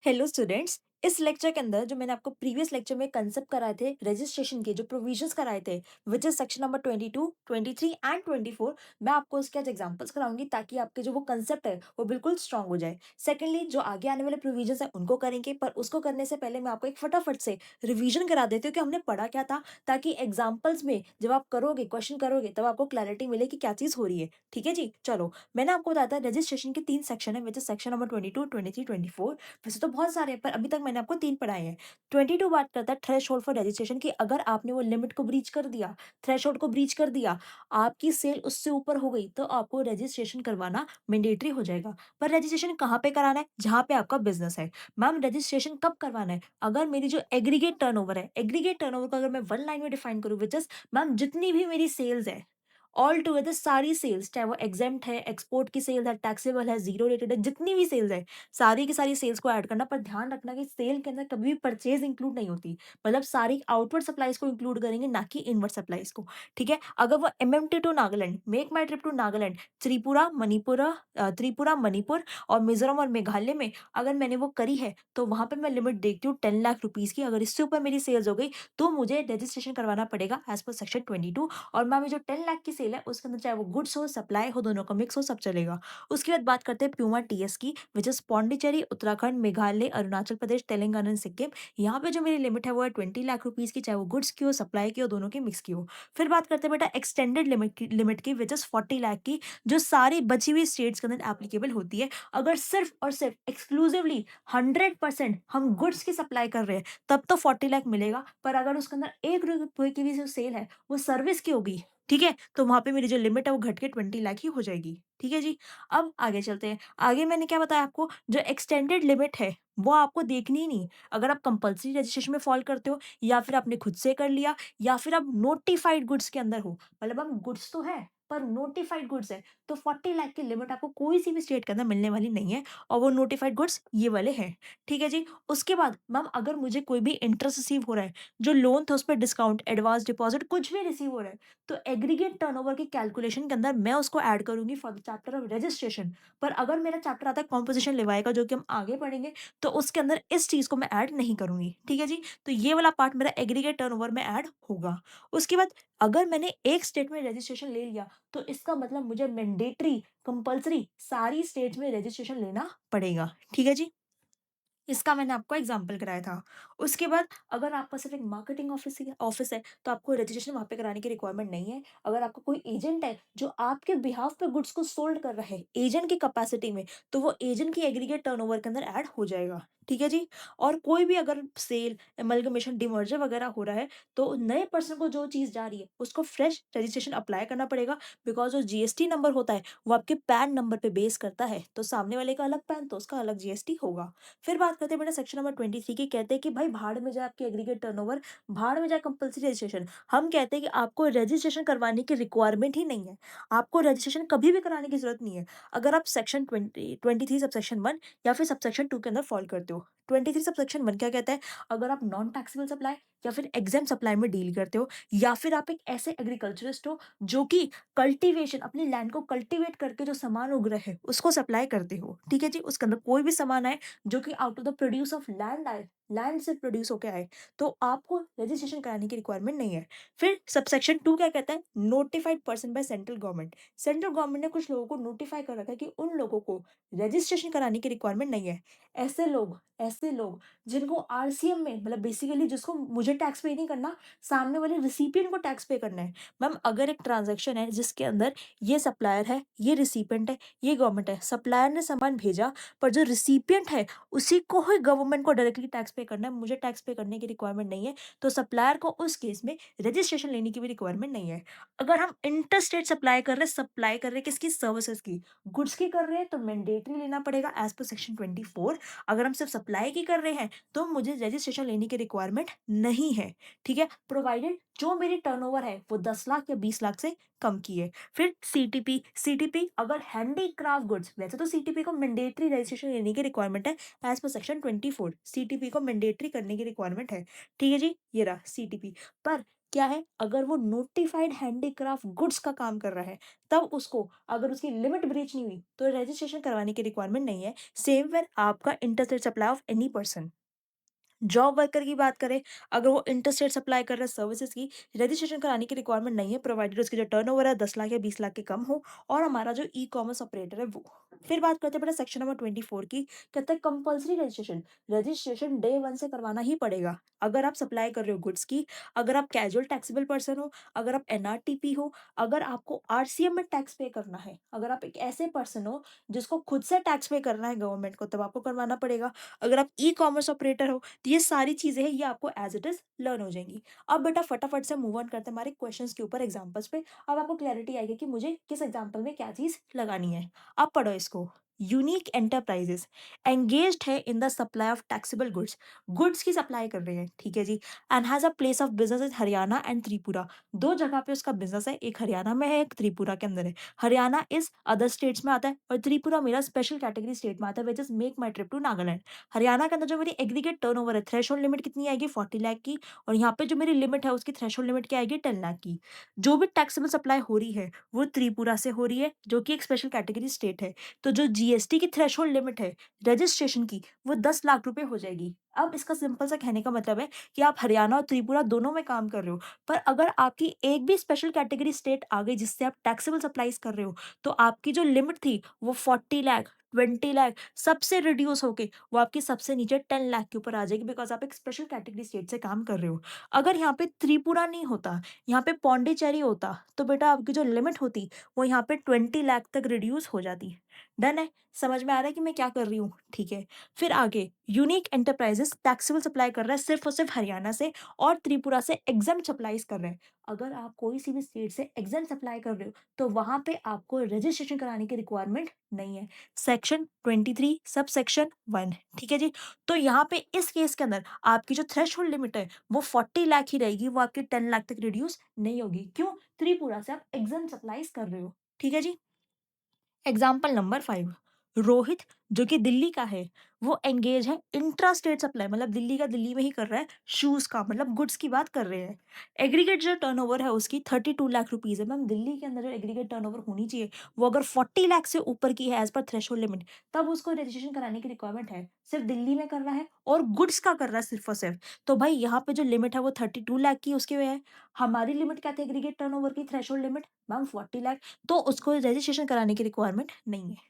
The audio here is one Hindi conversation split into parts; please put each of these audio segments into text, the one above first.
Hello students. इस लेक्चर के अंदर जो मैंने आपको प्रीवियस लेक्चर में कंसेप्ट कराए थे रजिस्ट्रेशन के जो प्रोविजंस कराए थे which is section number 22, 23 and 24, मैं आपको उसके आज एग्जांपल्स कराऊंगी ताकि आपके जो वो कंसेप्ट है वो बिल्कुल स्ट्रांग हो जाए। सेकेंडली जो आगे आने वाले प्रोविजंस है उनको करेंगे, पर उसको करने से पहले मैं आपको एक फटाफट से रिवीजन करा देती हूँ कि हमने पढ़ा क्या था, ताकि एग्जाम्पल्स में जब आप करोगे क्वेश्चन करोगे तब आपको क्लैरिटी मिले कि क्या चीज हो रही है। ठीक है जी, चलो मैंने आपको बताया था रजिस्ट्रेशन के 3 सेक्शन है विच इज सेक्शन नंबर 22, 23, 24। वैसे तो बहुत सारे हैं पर अभी तक मैंने आपको 3 पढ़ाए हैं। 22 बात करता है थ्रेशोल्ड फॉर रजिस्ट्रेशन की, अगर आपने वो लिमिट को ब्रीच कर दिया, थ्रेशोल्ड को ब्रीच कर दिया, आपकी सेल उससे ऊपर हो गई तो आपको रजिस्ट्रेशन करवाना मैंडेटरी हो जाएगा। पर रजिस्ट्रेशन कहाँ पे कराना है? जहाँ पे आपका बिज़नेस है। मैम रजिस्ट्रेशन कब करवाना है? अगर मेरी जो एग्रीगेट टर्नओवर है, एग्रीगेट टर्नओवर को अगर मैं 1 लाइन में डिफाइन करूँ व्हिच इज़ मैम जितनी भी मेरी सेल्स है ऑल टुगेदर सारी सेल्स, चाहे वो एग्जेम्प्ट है, एक्सपोर्ट की सेल्स है, टैक्सेबल है, जीरो रेटेड है, जितनी भी सेल्स है सारी की सारी सेल्स को ऐड करना। पर ध्यान रखना कि सेल के अंदर कभी भी परचेज इंक्लूड नहीं होती। मतलब सारी आउटवर्ड सप्लाईज को इंक्लूड करेंगे, ना कि इनवर्ड सप्लाईज को। ठीक है, अगर वो MMT to Nagaland, make my trip to Nagaland, Tripura Manipur और मिजोरम और मेघालय में अगर मैंने वो करी है तो वहां पे मैं लिमिट देखती हूँ 10 लाख रुपीज की। अगर इससे ऊपर मेरी सेल्स हो गई तो मुझे रजिस्ट्रेशन करवाना पड़ेगा एज पर सेक्शन 22। और मैम ये जो 10 लाख की सेल है उसके अंदर चाहे वो गुड्स हो, सप्लाई हो, दोनों का मिक्स हो, सब चलेगा। उसके बाद बात करते हैं प्यूमा टीएस की which is Pondicherry, Uttarakhand, Meghalaya, Arunachal Pradesh, Telangana and Sikkim. यहाँ पे जो मेरी लिमिट है वो है 20 लाख रुपीज की, चाहे वो गुड्स की हो, सप्लाई की हो, दोनों की मिक्स की हो। फिर बात करते हैं बेटा एक्सटेंडेड लिमिट की विच इज 40 लाख की, जो सारी बची हुई स्टेट्स के अंदर एप्लीकेबल होती है। अगर सिर्फ और सिर्फ एक्सक्लूसिवली 100% हम गुड्स की सप्लाई कर रहे हैं तब तो 40 लाख मिलेगा। पर अगर उसके अंदर 1 रुपए की भी जो सेल है वो सर्विस की होगी, ठीक है, तो वहां पे मेरी जो लिमिट है वो घट के 20 लाख ही हो जाएगी। ठीक है जी, अब आगे चलते हैं। आगे मैंने क्या बताया आपको, जो एक्सटेंडेड लिमिट है वो आपको देखनी ही नहीं। अगर आप कंपल्सरी रजिस्ट्रेशन में फॉल करते हो, या फिर आपने खुद से कर लिया, या फिर आप नोटिफाइड गुड्स के अंदर हो, मतलब हम गुड्स तो है पर नोटिफाइड गुड्स है, तो 40 लाख की लिमिट आपको कोई सी भी स्टेट के अंदर मिलने वाली नहीं है। और वो नोटिफाइड गुड्स ये वाले हैं। ठीक है जी, उसके बाद मैम अगर मुझे कोई भी इंटरेस्ट रिसीव हो रहा है, जो लोन था उस पर डिस्काउंट, एडवांस डिपॉजिट कुछ भी रिसीव हो रहा है, तो एग्रीगेट टर्नओवर की कैलकुलेशन के अंदर मैं उसको ऐड करूंगी for the chapter of registration. पर अगर मेरा चैप्टर आता है कॉम्पोजिशन लेवाई का, जो कि हम आगे पढ़ेंगे, तो उसके अंदर इस चीज को मैं ऐड नहीं करूंगी। ठीक है जी, तो ये वाला पार्ट मेरा एग्रीगेट टर्नओवर में ऐड होगा। उसके बाद अगर मैंने एक स्टेट में रजिस्ट्रेशन ले लिया तो इसका मतलब मुझे मैंडेटरी कंपल्सरी सारी स्टेट्स में रजिस्ट्रेशन लेना पड़ेगा। ठीक है जी, इसका मैंने आपको एग्जाम्पल कराया था। उसके बाद अगर आपका सिर्फ एक मार्केटिंग ऑफिस है तो आपको रजिस्ट्रेशन वहाँ पे कराने की रिक्वायरमेंट नहीं है। अगर आपका कोई एजेंट है जो आपके बिहाफ पे गुड्स को सोल्ड कर रहा है एजेंट की कैपेसिटी में, तो वो एजेंट की एग्रीगेट टर्नओवर के अंदर ऐड हो जाएगा। ठीक है जी, और कोई भी अगर सेल, एमलगमेशन, डिमर्जर वगैरह हो रहा है तो नए पर्सन को जो चीज जा रही है उसको फ्रेश रजिस्ट्रेशन अप्लाई करना पड़ेगा। बिकॉज जो जीएसटी नंबर होता है वो आपके पैन नंबर पे बेस करता है, तो सामने वाले का अलग पैन तो उसका अलग जीएसटी होगा। फिर बात करते हैं बेटा सेक्शन नंबर 23 की, कहते हैं कि भाई भाड़ में जाए आपकी एग्रीगेट टर्नओवर, भाड़ में जाए कंपल्सरी रजिस्ट्रेशन। हम कहते हैं कि आपको रजिस्ट्रेशन करवाने की रिक्वायरमेंट ही नहीं है, आपको रजिस्ट्रेशन कभी भी कराने की जरूरत नहीं है अगर आप सेक्शन 23 सबसेक्शन 1 या फिर सबसेक्शन 2 के अंदर फॉल करते हो। 23 सबसेक्शन 1 क्या कहता है, अगर आप नॉन टैक्सेबल सप्लाई या फिर एग्जाम सप्लाई में डील करते हो, या फिर आप एक ऐसे एग्रीकल्चरिस्ट हो जो कि कल्टीवेशन, अपनी लैंड को कल्टीवेट करके जो सामान उग रहा है उसको सप्लाई करते हो। ठीक है जी, उसके अंदर कोई भी सामान आए जो कि out of the produce of land आए, लैंड से प्रोड्यूस होकर आए, तो आपको रजिस्ट्रेशन कराने की रिक्वायरमेंट नहीं है। फिर सबसेक्शन 2 क्या कहता है, notified person by central government. Central government ने कुछ लोगों को नोटिफाई कर रखा है कि उन लोगों को रजिस्ट्रेशन कराने की रिक्वायरमेंट नहीं है। ऐसे लोग जिनको आरसीएम में, मतलब बेसिकली जिसको मुझे टैक्स पे नहीं करना, सामने वाले रिसिपिएंट को टैक्स पे करना है। मैम अगर एक ट्रांजैक्शन है जिसके अंदर ये सप्लायर है, ये रिसिपिएंट है, ये गवर्नमेंट है, सप्लायर ने सामान भेजा पर जो रिसिपिएंट है उसी को ही गवर्नमेंट को डायरेक्टली टैक्स पे करना है, मुझे टैक्स पे करने की रिक्वायरमेंट नहीं है, तो सप्लायर को उस केस में रजिस्ट्रेशन लेने की भी रिक्वायरमेंट नहीं है। अगर हम इंटर स्टेट सप्लाई कर रहे हैं किसकी, सर्विसेज की, गुड्स की कर रहे हैं तो मैंडेटरी लेना पड़ेगा एज पर सेक्शन 24। अगर हम सिर्फ सप्लाई की कर रहे हैं तो मुझे रजिस्ट्रेशन लेने की रिक्वायरमेंट नहीं है। ठीक है, प्रोवाइडेड जो मेरी टर्नओवर है वो 10 लाख या 20 लाख से कम की है। फिर सीटीपी अगर हैंडीक्राफ्ट गुड्स, वैसे तो सीटीपी को मैंडेटरी रजिस्ट्रेशन लेने की रिक्वायरमेंट है एज पर सेक्शन 24, सीटीपी को मैंडेटरी करने की रिक्वायरमेंट है। ठीक है जी, ये रहा सीटीपी। पर क्या है? अगर वो नोटिफाइड हैंडीक्राफ्ट गुड्स का काम कर रहा है, तब उसको अगर उसकी लिमिट ब्रीच नहीं हुई, तो रजिस्ट्रेशन करवाने की रिक्वायरमेंट नहीं है। सेम वेयर आपका interstate supply of any person. Job worker की बात करें, अगर वो इंटरस्टेट सप्लाई कर रहा है सर्विसेज की, रजिस्ट्रेशन कराने की रिक्वायरमेंट नहीं है, प्रोवाइडेड उसकी जो टर्नओवर है 10 लाख या 20 लाख के कम हो और हमारा जो ई-कॉमर्स ऑपरेटर है वो। फिर बात करते हैं बेटा सेक्शन नंबर 24 की, कहता है कंपल्सरी रजिस्ट्रेशन। रजिस्ट्रेशन डे 1 से करवाना ही पड़ेगा। अगर आप सप्लाई कर रहे हो गुड्स की, अगर आप कैजुअल टैक्सेबल पर्सन हो, अगर आप एनआरटीपी हो, अगर आपको आरसीएम में टैक्स पे करना है, अगर आप एक ऐसे पर्सन हो जिसको खुद से टैक्स पे करना है गवर्नमेंट को, तब आपको करवाना पड़ेगा। अगर आप ई-कॉमर्स ऑपरेटर हो, तो ये सारी चीज़ें हैं, ये आपको एज़ इट इज़ लर्न हो जाएँगी। अब बेटा फटाफट से मूव ऑन करते हैं हमारे क्वेश्चंस के ऊपर एग्ज़ाम्पल्स पे। अब आपको क्लैरिटी आएगी कि मुझे किस एग्ज़ाम्पल में क्या चीज़ लगानी है। अब पढ़ो इसको। यूनिक एंटरप्राइजेज़ एंगेज्ड है in the supply of taxable goods. Goods की सप्लाई कर रहे हैं, ठीक है जी। And has a place of business in Haryana and Tripura. 2 जगह पे उसका बिज़नेस है, एक हरियाणा में है, एक त्रिपुरा के अंदर है। हरियाणा इज़ अदर स्टेट्स में आता है और त्रिपुरा मेरा स्पेशल कैटेगरी स्टेट में आता है, which is make my trip to Nagaland. Haryana के अंदर जो मेरी एग्रीगेट टर्नओवर है, थ्रेशोल्ड लिमिट कितनी आएगी 40 लाख की, और यहाँ पे जो मेरी लिमिट है उसकी थ्रेशोल्ड लिमिट क्या आएगी 10 लाख की। जो भी टैक्सेबल सप्लाई हो रही है वो त्रिपुरा से हो रही है, जो कि एक स्पेशल कैटेगरी स्टेट है। तो जो जीएसटी की थ्रेशोल्ड लिमिट है रजिस्ट्रेशन की, वो 10 लाख रुपए हो जाएगी। अब इसका सिंपल सा कहने का मतलब है कि आप हरियाणा और त्रिपुरा दोनों में काम कर रहे हो, पर अगर आपकी एक भी स्पेशल कैटेगरी स्टेट आ गई जिससे आप टैक्सेबल सप्लाईज कर रहे हो, तो आपकी जो लिमिट थी वो 40 लाख, 20 लाख सबसे रिड्यूस होके वो आपकी सबसे नीचे 10 लाख के ऊपर आ जाएगी, बिकॉज़ आप एक स्पेशल कैटेगरी स्टेट से काम कर रहे हो। अगर यहाँ पे त्रिपुरा नहीं होता, यहाँ पे पौंडीचेरी होता, तो बेटा आपकी जो लिमिट होती, वो यहाँ पे 20 लाख तक रिड्यूस हो जाती। डन है? समझ में आ रहा है कि मैं क्या कर रही हूँ? ठीक है। फिर आगे, यूनिक एंटरप्राइजेज़ टैक्सेबल सप्लाई कर रहा है सिर्फ़ और सिर्फ़ हरियाणा से और त्रिपुरा से एग्ज़ेम्प्ट सप्लाईज़ कर रहे हैं। अगर आप कोई सी भी स्टेट से एग्ज़ेम्प्ट सप्लाई कर रहे हो, तो वहाँ पे आपको रजिस्ट्रेशन कराने की रिक्वायरमेंट नहीं है। सेक्शन 23 सबसेक्शन 1, ठीक है जी? तो यहाँ पे इस केस के अंदर आपकी जो थ्रेशोल्ड लिमिट है वो 40 लाख ही रहेगी, वो आपकी 10 लाख तक रिड्यूस नहीं होगी। क्यों? त्रिपुरा से आप एग्ज़ेम्प्ट सप्लाईज़ कर रहे हो। ठीक है जी? एग्जाम्पल नंबर 5, रोहित जो कि दिल्ली का है, वो एंगेज है इंट्रा स्टेट सप्लाई, मतलब दिल्ली का दिल्ली में ही कर रहा है, शूज का मतलब गुड्स की बात कर रहे हैं। एग्रीगेट जो टर्नओवर है उसकी 32 लाख रुपीज है। मैम दिल्ली के अंदर जो एग्रीगेट टर्नओवर होनी चाहिए वो अगर 40 लाख से ऊपर की है एज पर थ्रेशोल्ड लिमिट, तब उसको रजिस्ट्रेशन कराने की रिक्वायरमेंट है। सिर्फ दिल्ली में कर रहा है और गुड्स का कर रहा है सिर्फ और सिर्फ, तो भाई यहाँ पे जो लिमिट है वो 32 लाख की उसके है। हमारी लिमिट क्या थी एग्रीगेट टर्नओवर की थ्रेशोल्ड लिमिट, मैम 40 लाख, तो उसको रजिस्ट्रेशन कराने की रिक्वायरमेंट नहीं है।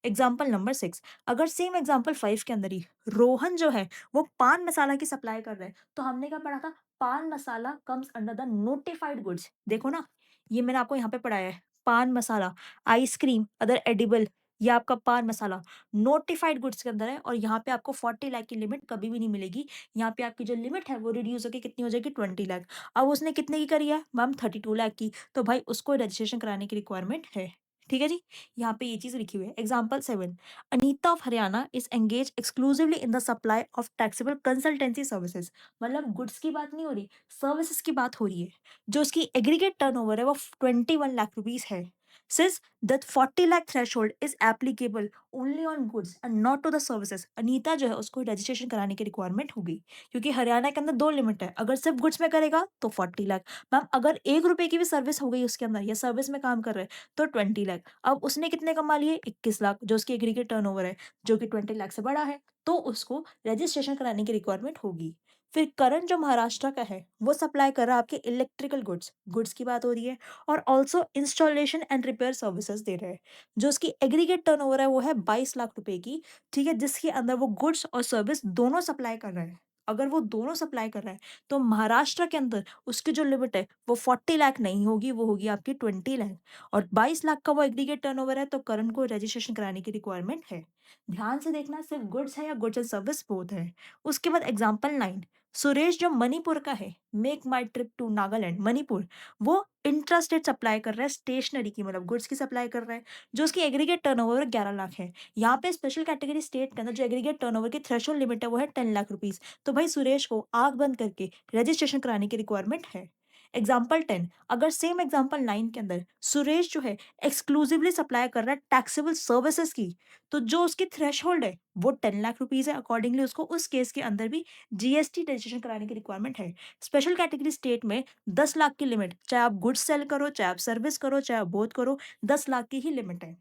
एग्जाम्पल नंबर 6, अगर सेम एग्जाम्पल 5 के अंदर ही रोहन जो है वो पान मसाला की सप्लाई कर रहा है, तो हमने क्या पढ़ा था, pan masala comes under the notified goods. देखो ना, ये मैंने आपको यहाँ पे पढ़ाया है, पान मसाला, आइसक्रीम, अदर एडिबल, ये आपका पान मसाला नोटिफाइड गुड्स के अंदर है और यहाँ पे आपको 40 लाख की लिमिट कभी भी नहीं मिलेगी। यहाँ पे आपकी जो लिमिट है वो रिड्यूस होकर कितनी हो जाएगी 20 लाख। अब उसने कितने की करी है मैम 32 लाख की, तो भाई उसको रजिस्ट्रेशन कराने की रिक्वायरमेंट है। ठीक है जी, यहाँ पे ये चीज़ लिखी हुई है। Example 7, Anita of Haryana is engage exclusively in the supply of taxable consultancy services. मतलब गुड्स की बात नहीं हो रही, सर्विसेज की बात हो रही है। जो उसकी एग्रीगेट टर्नओवर है वो 21 लाख रुपीज है। Since that 40 lakh threshold is applicable only on goods and not to the services, Anita जो है उसको रजिस्ट्रेशन कराने की रिक्वायरमेंट होगी, क्योंकि हरियाणा के अंदर 2 लिमिट है, अगर सिर्फ गुड्स में करेगा तो 40 लाख। मैम अगर 1 रुपए की भी सर्विस हो गई उसके अंदर या सर्विस में काम कर रहे हैं तो 20 लाख। अब उसने कितने कमा लिए 21 लाख, जो उसकी एग्रीगेट टर्नओवर है, जो कि 20 लाख से बड़ा है, तो उसको रजिस्ट्रेशन कराने की रिक्वायरमेंट होगी। फिर करण जो महाराष्ट्र का है वो सप्लाई कर रहा है आपके इलेक्ट्रिकल गुड्स, गुड्स की बात हो रही है, और also installation and repair services दे रहे हैं। जो उसकी एग्रीगेट टर्नओवर है वो है 22 लाख रुपए की, ठीक है, जिसके अंदर वो गुड्स और सर्विस दोनों सप्लाई कर रहा है। अगर वो दोनों सप्लाई कर रहा है तो महाराष्ट्र के अंदर उसकी जो लिमिट है वो 40 लाख नहीं होगी, वो होगी आपकी 20 लाख, और 22 लाख का वो एग्रीगेट टर्नओवर है, तो करण को रजिस्ट्रेशन कराने की रिक्वायरमेंट है। ध्यान से देखना, सिर्फ गुड्स है या गुड्स एंड सर्विस बोथ है। उसके बाद एग्जांपल 9, सुरेश जो मणिपुर का है, make my trip to Nagaland Manipur, वो इंट्रा स्टेट सप्लाई कर रहा है स्टेशनरी की, मतलब गुड्स की सप्लाई कर रहा है, जो उसकी एग्रीगेट टर्नओवर 11 लाख है। यहाँ पे स्पेशल कैटेगरी स्टेट के अंदर जो एग्रीगेट टर्नओवर की थ्रेशोल्ड लिमिट है वो है 10 लाख रुपीज, तो भाई सुरेश को आंख बंद करके रजिस्ट्रेशन कराने की रिक्वायरमेंट है। एग्जाम्पल 10, अगर सेम एग्जाम्पल 9 के अंदर सुरेश जो है एक्सक्लूसिवली सप्लाई कर रहा है टैक्सेबल सर्विसेज की, तो जो उसकी थ्रेशहोल्ड है वो 10 लाख रुपीज है। अकॉर्डिंगली उसको उस केस के अंदर भी जीएसटी रजिस्ट्रेशन कराने की रिक्वायरमेंट है। स्पेशल कैटेगरी स्टेट में 10 लाख की लिमिट, चाहे आप गुड्स सेल करो, चाहे आप सर्विस करो, चाहे आप बोथ करो, 10 लाख की ही लिमिट है।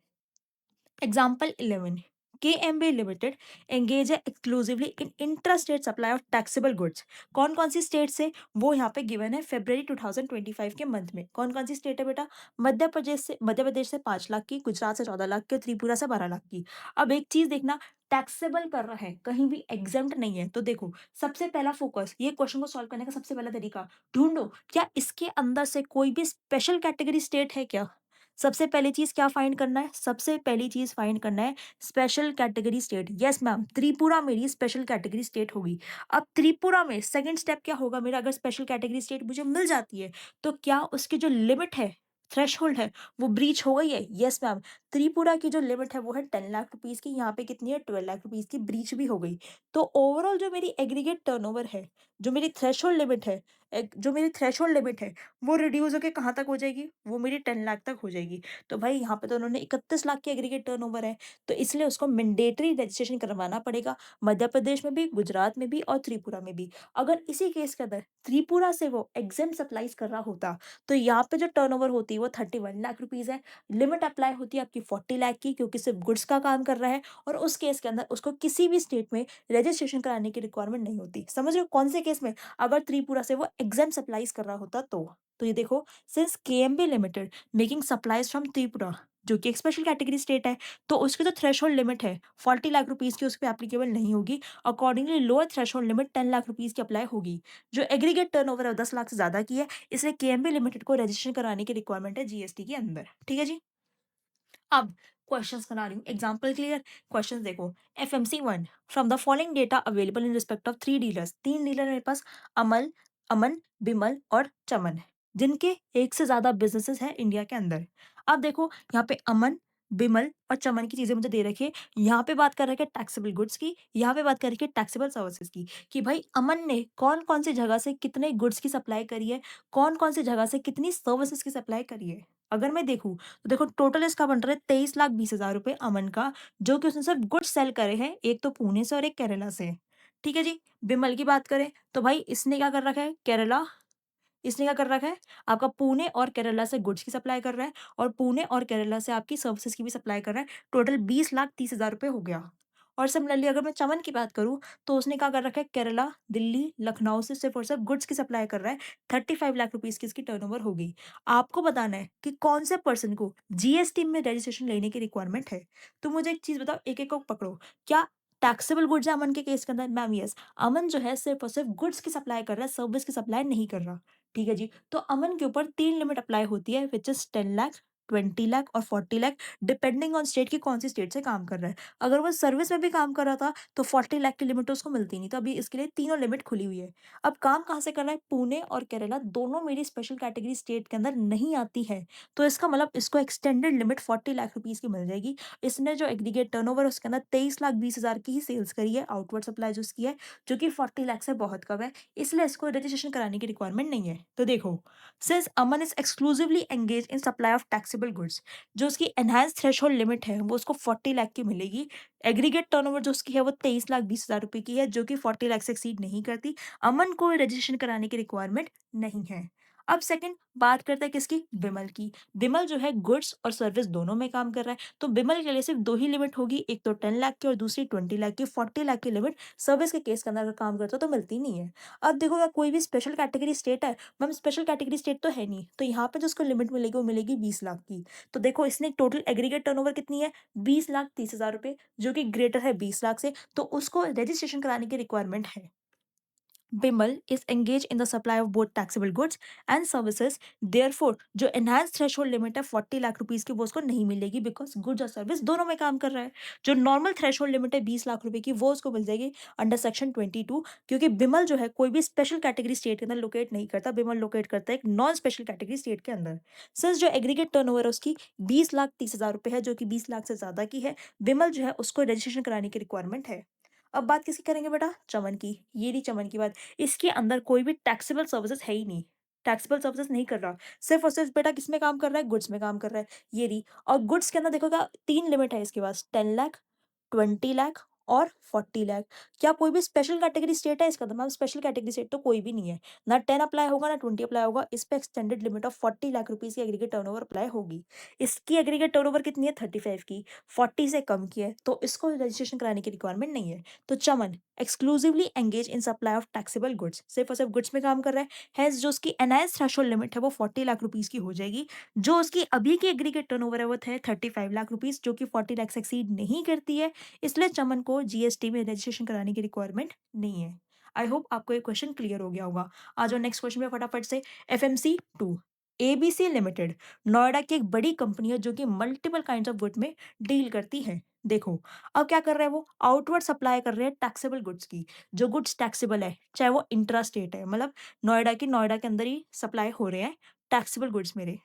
Example 11. KMB Limited engage exclusively in intrastate supply of taxable goods। कौन कौन सी स्टेट से, वो यहाँ पे गिवन है फरवरी 2025 के मंथ में। कौन कौन सी स्टेट है बेटा? मध्य प्रदेश से 5 लाख की, गुजरात से 14 लाख की, त्रिपुरा से 12 लाख की। अब एक चीज देखना, टैक्सेबल कर रहा है, कहीं भी एग्जेम्प्ट नहीं है। तो देखो, सबसे पहला फोकस, ये क्वेश्चन को सॉल्व करने का सबसे पहला तरीका, ढूंढो क्या इसके अंदर से कोई भी स्पेशल कैटेगरी स्टेट है क्या। सबसे पहली चीज क्या फाइंड करना है? सबसे पहली चीज फाइंड करना है special category state. Yes ma'am, Tripura मेरी स्पेशल कैटेगरी स्टेट होगी। अब त्रिपुरा में सेकंड स्टेप क्या होगा मेरा? अगर स्पेशल कैटेगरी स्टेट मुझे मिल जाती है, तो क्या उसकी जो लिमिट है, थ्रेशहोल्ड है, वो ब्रीच हो गई है? यस मैम, त्रिपुरा की जो लिमिट है वो है 10 लाख रुपीज की, यहाँ पे कितनी है? 12 लाख रुपीज की, ब्रीच भी हो गई। तो ओवरऑल जो मेरी एग्रीगेट टर्नओवर है, जो मेरी थ्रेशहोल्ड लिमिट है, जो मेरी थ्रेशहोल्ड लिमिट है, वो रिड्यूस होके कहाँ तक हो जाएगी? वो मेरी 10 लाख तक हो जाएगी। तो भाई यहाँ पे तो उन्होंने 31 लाख की एग्रीगेट टर्नओवर है, तो इसलिए उसको मैंडेटरी रजिस्ट्रेशन करवाना पड़ेगा, मध्य प्रदेश में भी, गुजरात में भी और त्रिपुरा में भी। अगर इसी केस के अंदर त्रिपुरा से वो एग्जेम्प्ट सप्लाईज कर रहा होता, तो यहाँ पे जो टर्नओवर होती है वो 31 लाख रुपीज है। लिमिट अप्लाई होती है आपकी 40 लाख की, क्योंकि सिर्फ गुड्स का काम कर रहा है, और उस केस के अंदर उसको किसी भी स्टेट में रजिस्ट्रेशन कराने की रिक्वायरमेंट नहीं होती। समझ रहे हो कौन से केस में? अगर त्रिपुरा से वो एग्जाम सप्लाईज कर रहा होता तो ये देखो, since KMB limited making supplies from Tripura, जो कि एक स्पेशल कैटेगरी स्टेट है, तो उसकी जो थ्रेशहोल्ड लिमिट है 40 लाख रुपीज की, उस पर एप्लीकेबल नहीं होगी। Accordingly lower threshold limit 10 lakh rupees की अप्लाई होगी। जो एग्रीगेट टर्नओवर है वो 10 लाख से ज्यादा की है, इसलिए केएमबी लिमिटेड को रजिस्ट्रेशन कराने की रिक्वायरमेंट है जीएसटी के अंदर। ठीक है जी। अब क्वेश्चंस बना रही हूँ, एग्जाम्पल क्लियर। क्वेश्चंस देखो, FMC 1, from the following data available in respect of 3 dealers. 3 dealer मेरे पास, अमल अमन, बिमल और चमन, जिनके एक से ज्यादा बिजनेसेस हैं इंडिया के अंदर। अब देखो यहाँ पे अमन, बिमल और चमन की चीजें मुझे दे रखी है। यहाँ पे बात कर रखे हैं टैक्सेबल गुड्स की, यहाँ पे बात कर रखी है टैक्सेबल सर्विसेज की, कि भाई अमन ने कौन कौन सी जगह से कितने गुड्स की सप्लाई करी है, कौन कौन सी जगह से कितनी सर्विसेज की सप्लाई करी है। अगर मैं देखूं, तो देखो टोटल इसका बन रहा है 23,20,000 रुपए अमन का, जो कि उसने सिर्फ गुड्स सेल करे हैं, एक तो पुणे से और एक केरला से। ठीक है जी। बिमल की बात करें, तो भाई इसने क्या कर रखा है? केरला, इसने क्या कर रखा है? आपका पुणे और केरला से गुड्स की सप्लाई कर रहा है, और पुणे और केरला से आपकी सर्विसेज की भी सप्लाई कर रहा है। टोटल 20,30,000 रुपए हो गया। और सिमिलरली अगर मैं चमन की बात करूं, तो उसने क्या कर रखा है? केरला, दिल्ली, लखनऊ से सिर्फ और सिर्फ गुड्स की सप्लाई कर रहा है। 35 लाख रुपीज की इसकी टर्नओवर होगी। आपको बताना है कि कौन से पर्सन को जीएसटी में रजिस्ट्रेशन लेने की रिक्वायरमेंट है। तो मुझे एक चीज बताओ, एक एक को पकड़ो। क्या टैक्सेबल गुड्स है अमन के केस के अंदर? मैम यस, अमन जो है सिर्फ और सिर्फ गुड्स की सप्लाई कर रहा है, सर्विस की सप्लाई नहीं कर रहा। ठीक है जी। तो अमन के ऊपर 3 लिमिट अप्लाई होती है, विच इज़ 10 लाख, 20 लाख और 40 लाख, डिपेंडिंग ऑन स्टेट की कौन सी स्टेट से काम कर रहा है। अगर वो सर्विस में भी काम कर रहा था, तो 40 लाख की लिमिट तो उसको मिलती नहीं, तो अभी इसके लिए तीनों लिमिट खुली हुई है। अब काम कहाँ से कर रहा है? पुणे और केरला दोनों मेरी स्पेशल कैटेगरी स्टेट के अंदर नहीं आती है, तो इसका मतलब इसको एक्सटेंडेड लिमिट 40 लाख रुपीज़ की मिल जाएगी। इसने जो एग्रीगेट टर्नओवर है उसके अंदर 23,20,000 की ही सेल्स करी है, आउटवर्ड सप्लाई जो उसकी है, जो कि 40 लाख से बहुत कम है, इसलिए इसको रजिस्ट्रेशन कराने की रिक्वायरमेंट नहीं है। तो देखो, since Aman is exclusively engage in supply of taxable goods, जो उसकी एनहांस थ्रेशहोल्ड लिमिट है वो उसको 40 लाख की मिलेगी। एग्रीगेट टर्नओवर जो उसकी है वो 23,20,000 रुपए की है, जो कि 40 लाख से एक्सीड नहीं करती। अमन को रजिस्ट्रेशन कराने की रिक्वायरमेंट नहीं है। अब सेकंड बात करते हैं किसकी? बिमल की। बिमल जो है गुड्स और सर्विस दोनों में काम कर रहा है, तो बिमल के लिए सिर्फ दो ही लिमिट होगी, एक तो 10 लाख की और दूसरी 20 लाख की। 40 लाख की लिमिट सर्विस के केस के अंदर अगर काम करता तो मिलती नहीं है। अब देखो, अगर कोई भी स्पेशल कैटेगरी स्टेट है, मैम स्पेशल कैटेगरी स्टेट तो है नहीं, तो यहाँ पे जो उसको लिमिट मिलेगी वो मिलेगी 20 लाख की। तो देखो, इसने टोटल एग्रीगेट टर्नओवर कितनी है? 20,30,000 रुपए, जो कि ग्रेटर है 20 लाख से, तो उसको रजिस्ट्रेशन कराने की रिक्वायरमेंट है। Bimal is engaged in the supply of both taxable goods and services, therefore जो enhanced threshold limit है 40 लाख रुपीस की, वो उसको नहीं मिलेगी, बिकॉज गुड्स और सर्विस दोनों में काम कर रहा है। जो नॉर्मल थ्रेशोल्ड लिमिट है 20 लाख रुपए की, वो उसको मिल जाएगी अंडर सेक्शन 22, क्योंकि बिमल जो है कोई भी स्पेशल कैटेगरी स्टेट के अंदर लोकेट नहीं करता, बिमल लोकेट करता है एक नॉन स्पेशल कैटेगरी स्टेट के अंदर। सिंस जो एग्रीगेट टर्नओवर है उसकी 20,30,000 रुपए है, जो कि 20 लाख से ज्यादा की है, बिमल जो है उसको रजिस्ट्रेशन कराने की रिक्वायरमेंट है। अब बात किसकी करेंगे बेटा? चमन की। ये रही चमन की बात। इसके अंदर कोई भी टैक्सेबल सर्विसेज है ही नहीं। टैक्सेबल सर्विसेज़ नहीं कर रहा। सिर्फ़ और सिर्फ़ बेटा किसमें काम कर रहा है? गुड्स में काम कर रहा है। ये रही और गुड्स के अंदर देखोगा 3 लिमिट है इसके पास 10 लाख, 20 लाख और 40 लाख। क्या कोई भी स्पेशल कैटेगरी स्टेट है इसका? तो मैम स्पेशल कैटेगरी स्टेट तो कोई भी नहीं है। ना 10 अप्लाई होगा, ना 20 अप्लाई होगा। इस पे extended limit of 40 lakh rupees की एग्रीगेट टर्नओवर अप्लाई होगी। इसकी एग्रीगेट टर्नओवर कितनी है? 35 की, 40 से कम की है, तो इसको रजिस्ट्रेशन कराने की रिक्वायरमेंट नहीं है। तो Chaman exclusively engage in supply of taxable goods, सिर्फ़ और सिर्फ़ गुड्स में काम कर रहा है। हैज़ जो उसकी एनआईएस थ्रेशोल्ड लिमिट है वो 40 लाख रुपीज़ की हो जाएगी। जो उसकी अभी की एग्रीगेट टर्नओवर है वो है 35 लाख रुपीज़, जो कि 40 लाख से एक्सीड नहीं करती है। इसलिए चमन को जीएसटी में रजिस्ट्रेशन कराने की रिक्वायरमेंट नहीं है। आई होप आपको ये क्वेश्चन क्लियर हो गया होगा। आ जाओ नेक्स्ट क्वेश्चन पे फटाफट से। एफएमसी 2 एबीसी लिमिटेड नोएडा की एक बड़ी कंपनी है जो कि मल्टीपल काइंड्स ऑफ गुड में डील करती है। देखो, अब क्या कर रहे हैं वो आउटवर्ड सप्लाई कर रहे हैं टैक्सेबल गुड्स की। जो गुड्स टैक्सेबल है, चाहे वो इंट्रा स्टेट है, मतलब नोएडा के अंदर ही सप्लाई हो रहे हैं टैक्सेबल गुड्स मेरे।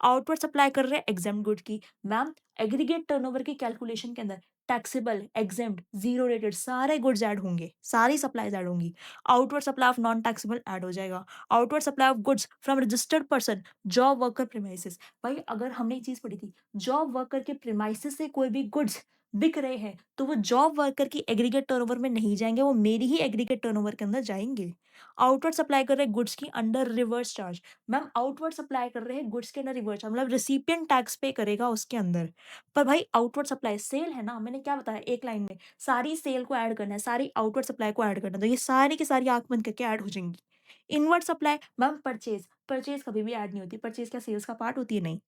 आउटवर्ड सप्लाई कर रहे हैं एग्जेम्प्ट गुड की। मैम एग्रीगेट टर्नओवर की कैलकुलेशन के अंदर टैक्सेबल, एग्जेम्प्ट, ज़ीरो रेटेड सारे गुड्स ऐड होंगे, सारी सप्लाइज़ ऐड होंगी। Outward supply of non taxable add हो जाएगा। Outward supply of goods from registered person, job worker premises. भाई अगर हमने एक चीज़ पढ़ी थी, जॉब वर्कर के प्रीमाइसेस से कोई भी गुड्स बिक रहे हैं, तो वो जॉब वर्कर की एग्रीगेट टर्नओवर में नहीं जाएँगे, वो मेरी ही एग्रीगेट टर्नओवर के अंदर जाएँगे। आउटवर्ड सप्लाई कर रहे हैं गुड्स की under reverse charge. Ma'am outward supply कर रहे हैं गुड्स के अंदर रिवर्स चार्ज, मतलब रिसिपिएंट टैक्स पे करेगा उसके अंदर। पर भाई आउटवर्ड सप्लाई सेल है ना, मैंने क्या बताया एक लाइन में, सारी सेल को ऐड करना है, सारी आउटवर्ड सप्लाई को ऐड करना है, तो ये सारी की सारी आँख बंद करके ऐड हो जाएँगी। Inward supply ma'am purchase, purchase कभी भी ऐड नहीं होती, परचेज़ क्या सेल्स का पार्ट होती है? नहीं।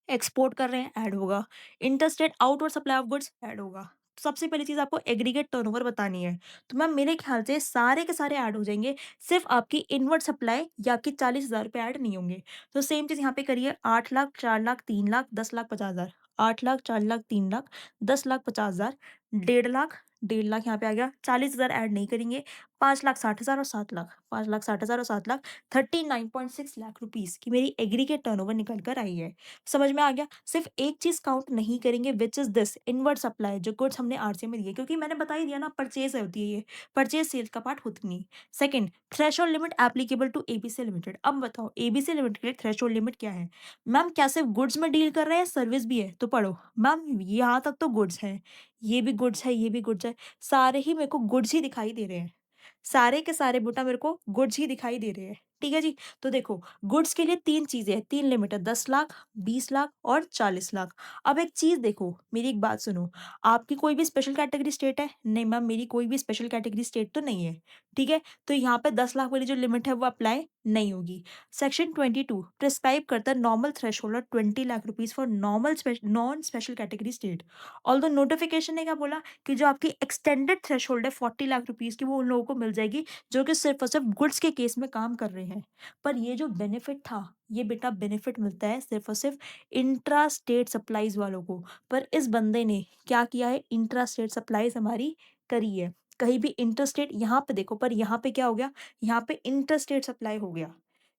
एक्सपोर्ट कर रहे हैं, ऐड होगा। Interstate outward supply of goods add होगा। सबसे पहली चीज़ आपको एग्रीगेट टर्नओवर बतानी है। तो मैम मेरे ख्याल से सारे के सारे ऐड हो जाएँगे, सिर्फ़ आपकी इनवर्ड सप्लाई या आपके 40,000 रुपए ऐड नहीं होंगे। तो सेम चीज़ यहाँ पे करिए 8 लाख, 4 लाख, 3 लाख, 10 लाख 50,000। 8 लाख, 4 लाख, 3 लाख, 10 लाख 50,000, 1.5 लाख यहाँ पे आ गया। 40,000 ऐड नहीं करेंगे। 5 लाख 60,000 और 7 लाख, 5 लाख 60,000 और 7 लाख, 39.6 लाख रुपीज़ की मेरी एग्रीगेट टर्नओवर निकल कर आई है। समझ में आ गया? सिर्फ एक चीज़ काउंट नहीं करेंगे which is this inward supply, जो गुड्स हमने आरसीएम में दिए, क्योंकि मैंने बता ही दिया ना परचेज़ होती है ये, परचेज़ सेल्स का पार्ट होती नहीं। Second, threshold limit applicable to ABC limited. अब बताओ एबीसी लिमिटेड के लिए थ्रेशोल्ड लिमिट क्या है? मैम क्या सिर्फ गुड्स में डील कर रहे हैं, सर्विस भी है? तो पढ़ो मैम यहाँ तक तो गुड्स हैं, ये भी गुड्स है, ये भी गुड्स है, सारे ही मेरे को गुड्स ही दिखाई दे रहे हैं। सारे के सारे बेटा मेरे को गुड्स ही दिखाई दे रहे हैं। ठीक है जी? तो देखो गुड्स के लिए 3 चीज़ें हैं, 3 लिमिट है 10 लाख, 20 लाख और 40 लाख। अब एक चीज़ देखो, मेरी एक बात सुनो, आपकी कोई भी स्पेशल कैटेगरी स्टेट है? नहीं मैम मेरी कोई भी स्पेशल कैटेगरी स्टेट तो नहीं है। ठीक है? तो यहाँ पे 10 लाख वाली जो लिमिट है वो अप्लाई नहीं होगी। सेक्शन 22 प्रिस्क्राइब करता है normal threshold of 20 lakh rupees for normal non special category state. Although notification ने क्या बोला कि जो आपकी एक्सटेंडेड थ्रेशोल्ड है 40 लाख रुपीज़ की, वो उन लोगों को मिल जाएगी जो कि सिर्फ़ और सिर्फ़ गुड्स के केस में काम कर रहे हैं। पर ये जो बेनिफिट था, ये बेटा बेनिफिट मिलता है सिर्फ़ और सिर्फ़ इंट्रा स्टेट सप्लाइज़ वालों को। पर इस बंदे ने क्या किया है, इंट्रा स्टेट सप्लाइज़ हमारी करी है। कहीं भी इंटरस्टेट यहाँ पे देखो, पर यहाँ पे क्या हो गया, यहाँ पे इंटरस्टेट सप्लाई हो गया।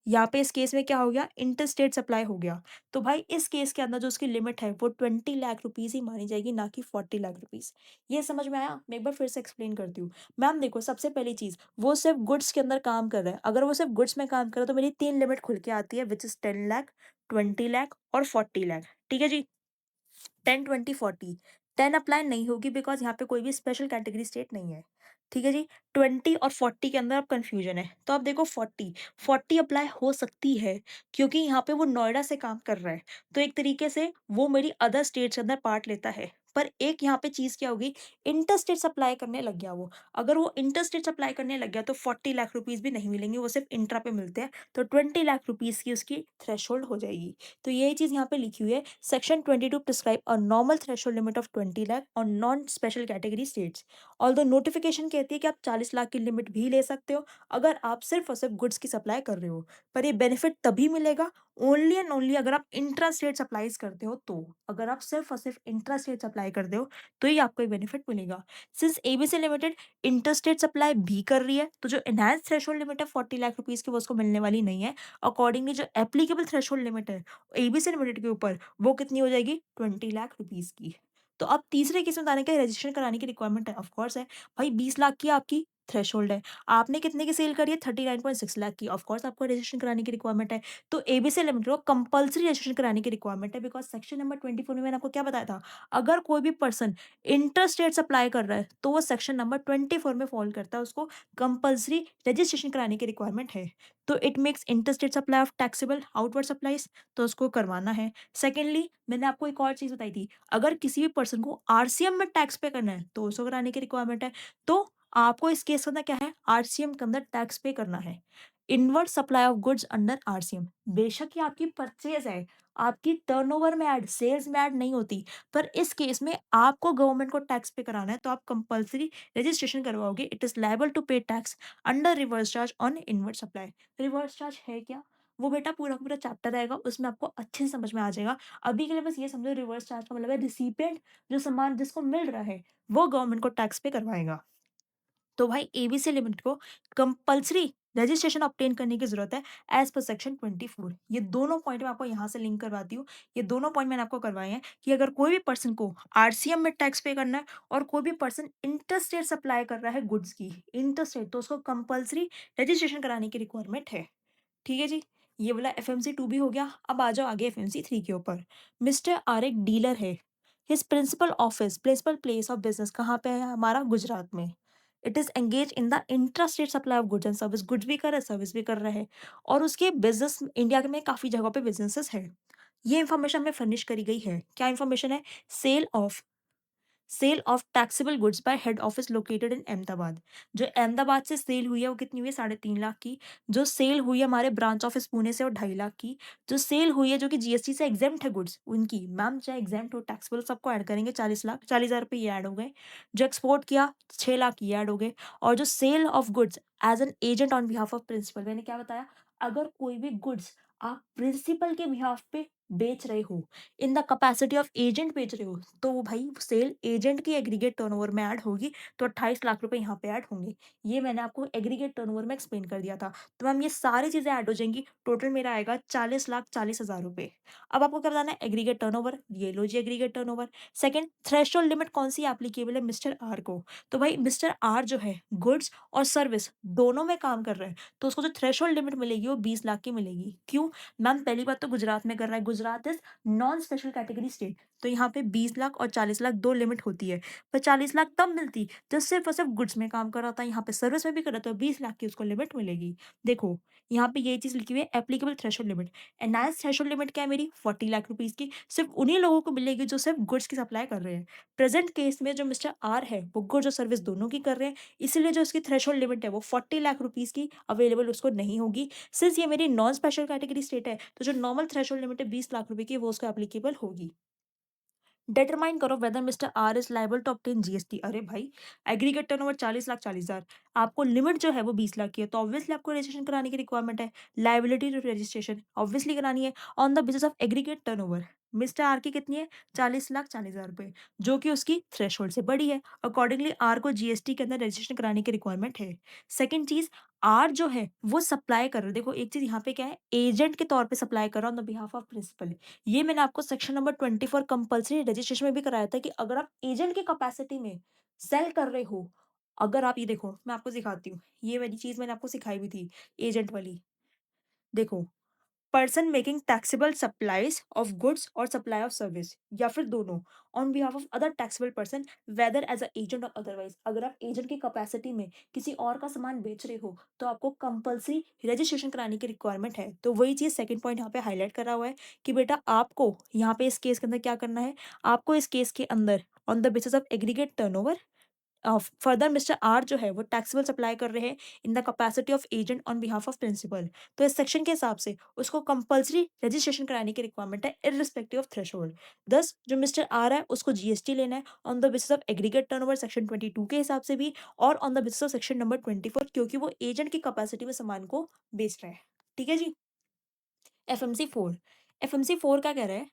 यहाँ पे इस केस में क्या हो गया, इंटरस्टेट सप्लाई हो गया। तो भाई इस केस के अंदर जो उसकी लिमिट है वो 20 लाख रुपीज़ ही मानी जाएगी, ना कि 40 लाख रुपीज़। ये समझ में आया? मैं एक बार फिर से एक्सप्लेन करती हूँ। मैम देखो सबसे पहली चीज़, वो सिर्फ़ गुड्स के अंदर काम कर रहा है। अगर वो सिर्फ़ गुड्स में काम कर रहा है तो मेरी 3 लिमिट खुल के आती है व्हिच इज़ 10 लाख, 20 लाख और 40 लाख। ठीक है जी? 10, 20, 40 10 अप्लाई नहीं होगी बिकॉज़ यहाँ पे कोई भी स्पेशल कैटेगरी स्टेट नहीं है। ठीक है जी? 20 और 40 के अंदर अब कन्फ्यूज़न है। तो अब देखो 40, 40 अप्लाई हो सकती है क्योंकि यहाँ पे वो नोएडा से काम कर रहा है। तो एक तरीके से वो मेरी अदर स्टेट्स के अंदर पार्ट लेता है। पर एक यहाँ पे चीज़ क्या होगी, इंटरस्टेट सप्लाई करने लग गया वो। अगर वो इंटरस्टेट सप्लाई करने लग गया तो 40 लाख रुपीज़ भी नहीं मिलेंगे, वो सिर्फ़ इंट्रा पे मिलते हैं। तो 20 लाख रुपीज़ की उसकी थ्रेशोल्ड हो जाएगी। तो ये चीज़ यहाँ पे लिखी हुई है, section 22 prescribe a normal threshold limit of 20 lakh on non special category states. Although notification कहती है कि आप 40 लाख की लिमिट भी ले सकते हो अगर आप सिर्फ और सिर्फ गुड्स की सप्लाई कर रहे हो। पर ये बेनिफिट तभी मिलेगा ओनली एंड ओनली अगर आप इंट्रा स्टेट सप्लाईज करते हो तो। अगर आप सिर्फ और सिर्फ इंट्रा स्टेट सप्लाई करते हो तो ही आपको ये बेनिफिट मिलेगा। Since ABC limited interstate supply भी कर रही है तो जो एनहांस थ्रेशोल्ड लिमिट है 40 लाख रुपीज़ की वो उसको मिलने वाली नहीं है। अकॉर्डिंगली जो एप्लीकेबल थ्रेशोल्ड लिमिट है एबीसी लिमिटेड के ऊपर वो कितनी हो जाएगी 20 लाख रुपीज़ की। तो अब तीसरे केस में बताने का रजिस्ट्रेशन कराने की रिक्वायरमेंट है ऑफ कोर्स है। भाई 20 लाख की आपकी थ्रेशोल्ड है। आपने कितने की सेल करी है? 39.6 लाख की। ऑफ कोर्स आपको रजिस्ट्रेशन कराने की रिक्वायरमेंट है। तो एबीसी लिमिटेड को कंपल्सरी रजिस्ट्रेशन कराने की रिक्वायरमेंट है, बिकॉज़ सेक्शन नंबर 24 में मैंने आपको क्या बताया था? अगर कोई भी पर्सन इंटर-स्टेट सप्लाई कर रहा है, तो वो सेक्शन नंबर 24 में फ़ॉल करता है, उसको कंपल्सरी रजिस्ट्रेशन कराने की रिक्वायरमेंट है। तो it makes inter-state supply of taxable outward supplies, तो उसको करवाना है। सेकंडली मैंने आपको एक और चीज़ बताई थी, अगर किसी भी पर्सन को आरसीएम में टैक्स पे करना है, तो उसको कराने की रिक्वायरमेंट है। तो आपको इस केस के अंदर क्या है? आरसीएम के अंदर टैक्स पे करना है। Inward supply of goods under RCM, बेशक ये आपकी परचेज़ है, आपकी टर्नओवर में ऐड, सेल्स में ऐड नहीं होती, पर इस केस में आपको गवर्नमेंट को टैक्स पे कराना है, तो आप कंपल्सरी रजिस्ट्रेशन करवाओगे। इट इज़ लायबल टू पे tax under reverse charge on inward supply. Reverse charge है क्या? वो बेटा पूरा का पूरा चैप्टर रहेगा, उसमें आपको अच्छे से समझ में आ जाएगा। अभी के लिए बस ये समझो, रिवर्स चार्ज का मतलब है रिसिपिएंट जो सामान जिसको मिल रहा है, वो गवर्नमेंट को टैक्स पे करवाएगा। तो भाई एबीसी लिमिटेड को कंपल्सरी रजिस्ट्रेशन ऑब्टेन करने की जरूरत है एज पर सेक्शन 24। ये दोनों पॉइंट मैं आपको यहाँ से लिंक करवाती हूँ। ये दोनों पॉइंट मैंने आपको करवाए हैं कि अगर कोई भी पर्सन को आरसीएम में टैक्स पे करना है और कोई भी पर्सन इंटरस्टेट सप्लाई कर रहा है गुड्स की, इंटरस्टेट, तो उसको कंपल्सरी रजिस्ट्रेशन कराने की रिक्वायरमेंट है। ठीक है जी। ये वाला एफएमसी 2 भी हो गया। अब आ जाओ आगे एफएमसी 3 के ऊपर। मिस्टर आर एक डीलर है। His principal place of business कहाँ पे है हमारा? गुजरात में। It is engage in the intrastate supply of goods and service, goods भी कर रहा है, सर्विस भी कर रहा है, और उसके बिजनेस इंडिया में काफी जगहों पे बिजनेसेस है। ये इंफॉर्मेशन हमें फर्निश करी गई है। क्या इंफॉर्मेशन है? Sale of sale of taxable goods by head office located in Ahmedabad. जो अहमदाबाद से सेल हुई है वो कितनी हुई है? 3.5 लाख की। जो सेल हुई है हमारे ब्रांच ऑफिस पुणे से, वो 2.5 लाख की। जो सेल हुई है जो कि जीएसटी से एग्जेम्प्ट है गुड्स, उनकी मैम चाहे एग्जेम्प्ट हो टैक्सेबल, सबको ऐड करेंगे, 40 लाख, 40,000 रुपये ये ऐड हो गए। जो एक्सपोर्ट किया 6 लाख ये ऐड हो गए। और जो sale of goods as an agent on behalf of principal, मैंने क्या बताया? अगर कोई भी गुड्स आप प्रिंसिपल के बिहाफ पे बेच रहे हो, इन द कैपेसिटी ऑफ एजेंट बेच रहे हो, तो वो भाई सेल एजेंट की एग्रीगेट टर्नओवर में ऐड होगी, तो 28 लाख रुपए यहाँ पे ऐड होंगे। ये मैंने आपको एग्रीगेट टर्नओवर में एक्सप्लेन कर दिया था। तो मैम ये सारी चीजें ऐड हो जाएंगी, टोटल मेरा आएगा 40,40,000 रुपए। अब आपको क्या बताना है? एग्रीगेट टर्नओवर, ये लो जी aggregate turnover. Second, threshold limit कौन सी एप्लीकेबल है मिस्टर आर को? तो भाई मिस्टर आर जो है गुड्स और सर्विस दोनों में काम कर रहे हैं, तो उसको जो थ्रेशोल्ड लिमिट मिलेगी वो 20 लाख की मिलेगी। क्यों? मैम पहली बात तो गुजरात में कर रहा है, Gujarat is non special category state, तो यहाँ पे 20 लाख और 40 लाख दो लिमिट होती है। पर 40 लाख तब मिलती जब सिर्फ और सिर्फ गुड्स में काम कर रहा था, यहाँ पे सर्विस में भी कर रहा था, तो 20 लाख की उसको लिमिट मिलेगी। देखो यहाँ पे ये चीज लिखी हुई है, applicable threshold limit. Enhance threshold limit क्या है मेरी? 40 लाख रुपीज की, सिर्फ उन्हीं लोगों को मिलेगी जो सिर्फ गुड्स की सप्लाई कर रहे हैं। प्रेजेंट केस में जो मिस्टर आर है वो गुड्स और सर्विस दोनों की कर रहे हैं, इसलिए जो उसकी थ्रेशोल्ड लिमिट है वो 40 लाख रुपीज की अवेलेबल उसको नहीं होगी। सिंस ये मेरी नॉन स्पेशल कैटेगरी स्टेट है, तो जो नॉर्मल थ्रेशोल्ड लिमिट है 20 लाख रुपए की, वो उसको एप्लीकेबल होगी। डिटरमाइन करो whether mister R is liable to obtain GST. अरे भाई, एग्रीगेट टर्नओवर 40 लाख 40,000, आपको लिमिट जो है वो 20 लाख की है, तो ऑब्वियसली आपको रजिस्ट्रेशन कराने की रिक्वायरमेंट है। लायबिलिटी रजिस्ट्रेशन ऑब्वियसली करानी है on the basis of aggregate turnover. Mister R की कितनी है? 40 लाख 40,000 रुपए, जो कि उसकी थ्रेशोल्ड से बड़ी है। अकॉर्डिंगली आर को जीएसटी के अंदर रजिस्ट्रेशन कराने की रिक्वायरमेंट है। सेकंड चीज, आर जो है वो सप्लाई कर रहा है, देखो एक चीज यहाँ पे क्या है, एजेंट के तौर पे सप्लाई कर रहा है on the behalf of principal. ये मैंने आपको सेक्शन नंबर 24 कंपल्सरी रजिस्ट्रेशन में भी कराया था कि अगर आप एजेंट की कैपेसिटी में सेल कर रहे हो, अगर आप ये देखो मैं आपको सिखाती हूँ, ये वाली चीज मैंने आपको सिखाई भी थी, एजेंट वाली। देखो, person making taxable supplies of goods और सप्लाई ऑफ सर्विस, या फिर दोनों, on behalf of other taxable person, whether as a agent और अदरवाइज। अगर आप एजेंट की कैपेसिटी में किसी और का सामान बेच रहे हो, तो आपको कंपल्सरी रजिस्ट्रेशन कराने की रिक्वायरमेंट है। तो वही चीज सेकंड पॉइंट यहाँ पे हाईलाइट करा हुआ है कि बेटा आपको यहाँ पे इस केस के अंदर क्या करना है, आपको इस केस के अंदर on the basis of aggregate turnover, further mister R जो है वो टैक्सेबल सप्लाई कर रहे हैं in the capacity of agent on behalf of principal, तो इस सेक्शन के हिसाब से उसको कंपल्सरी रजिस्ट्रेशन कराने की रिक्वायरमेंट है इररिस्पेक्टिव ऑफ थ्रेशोल्ड। दस, जो मिस्टर आर है उसको जीएसटी लेना है on the basis of aggregate turnover section 22 के हिसाब से भी, और on the basis of section number 24, क्योंकि वो एजेंट की कैपेसिटी में सामान को बेच रहे हैं। ठीक है जी। एफएमसी 4, एफएमसी 4 क्या कह रहा है?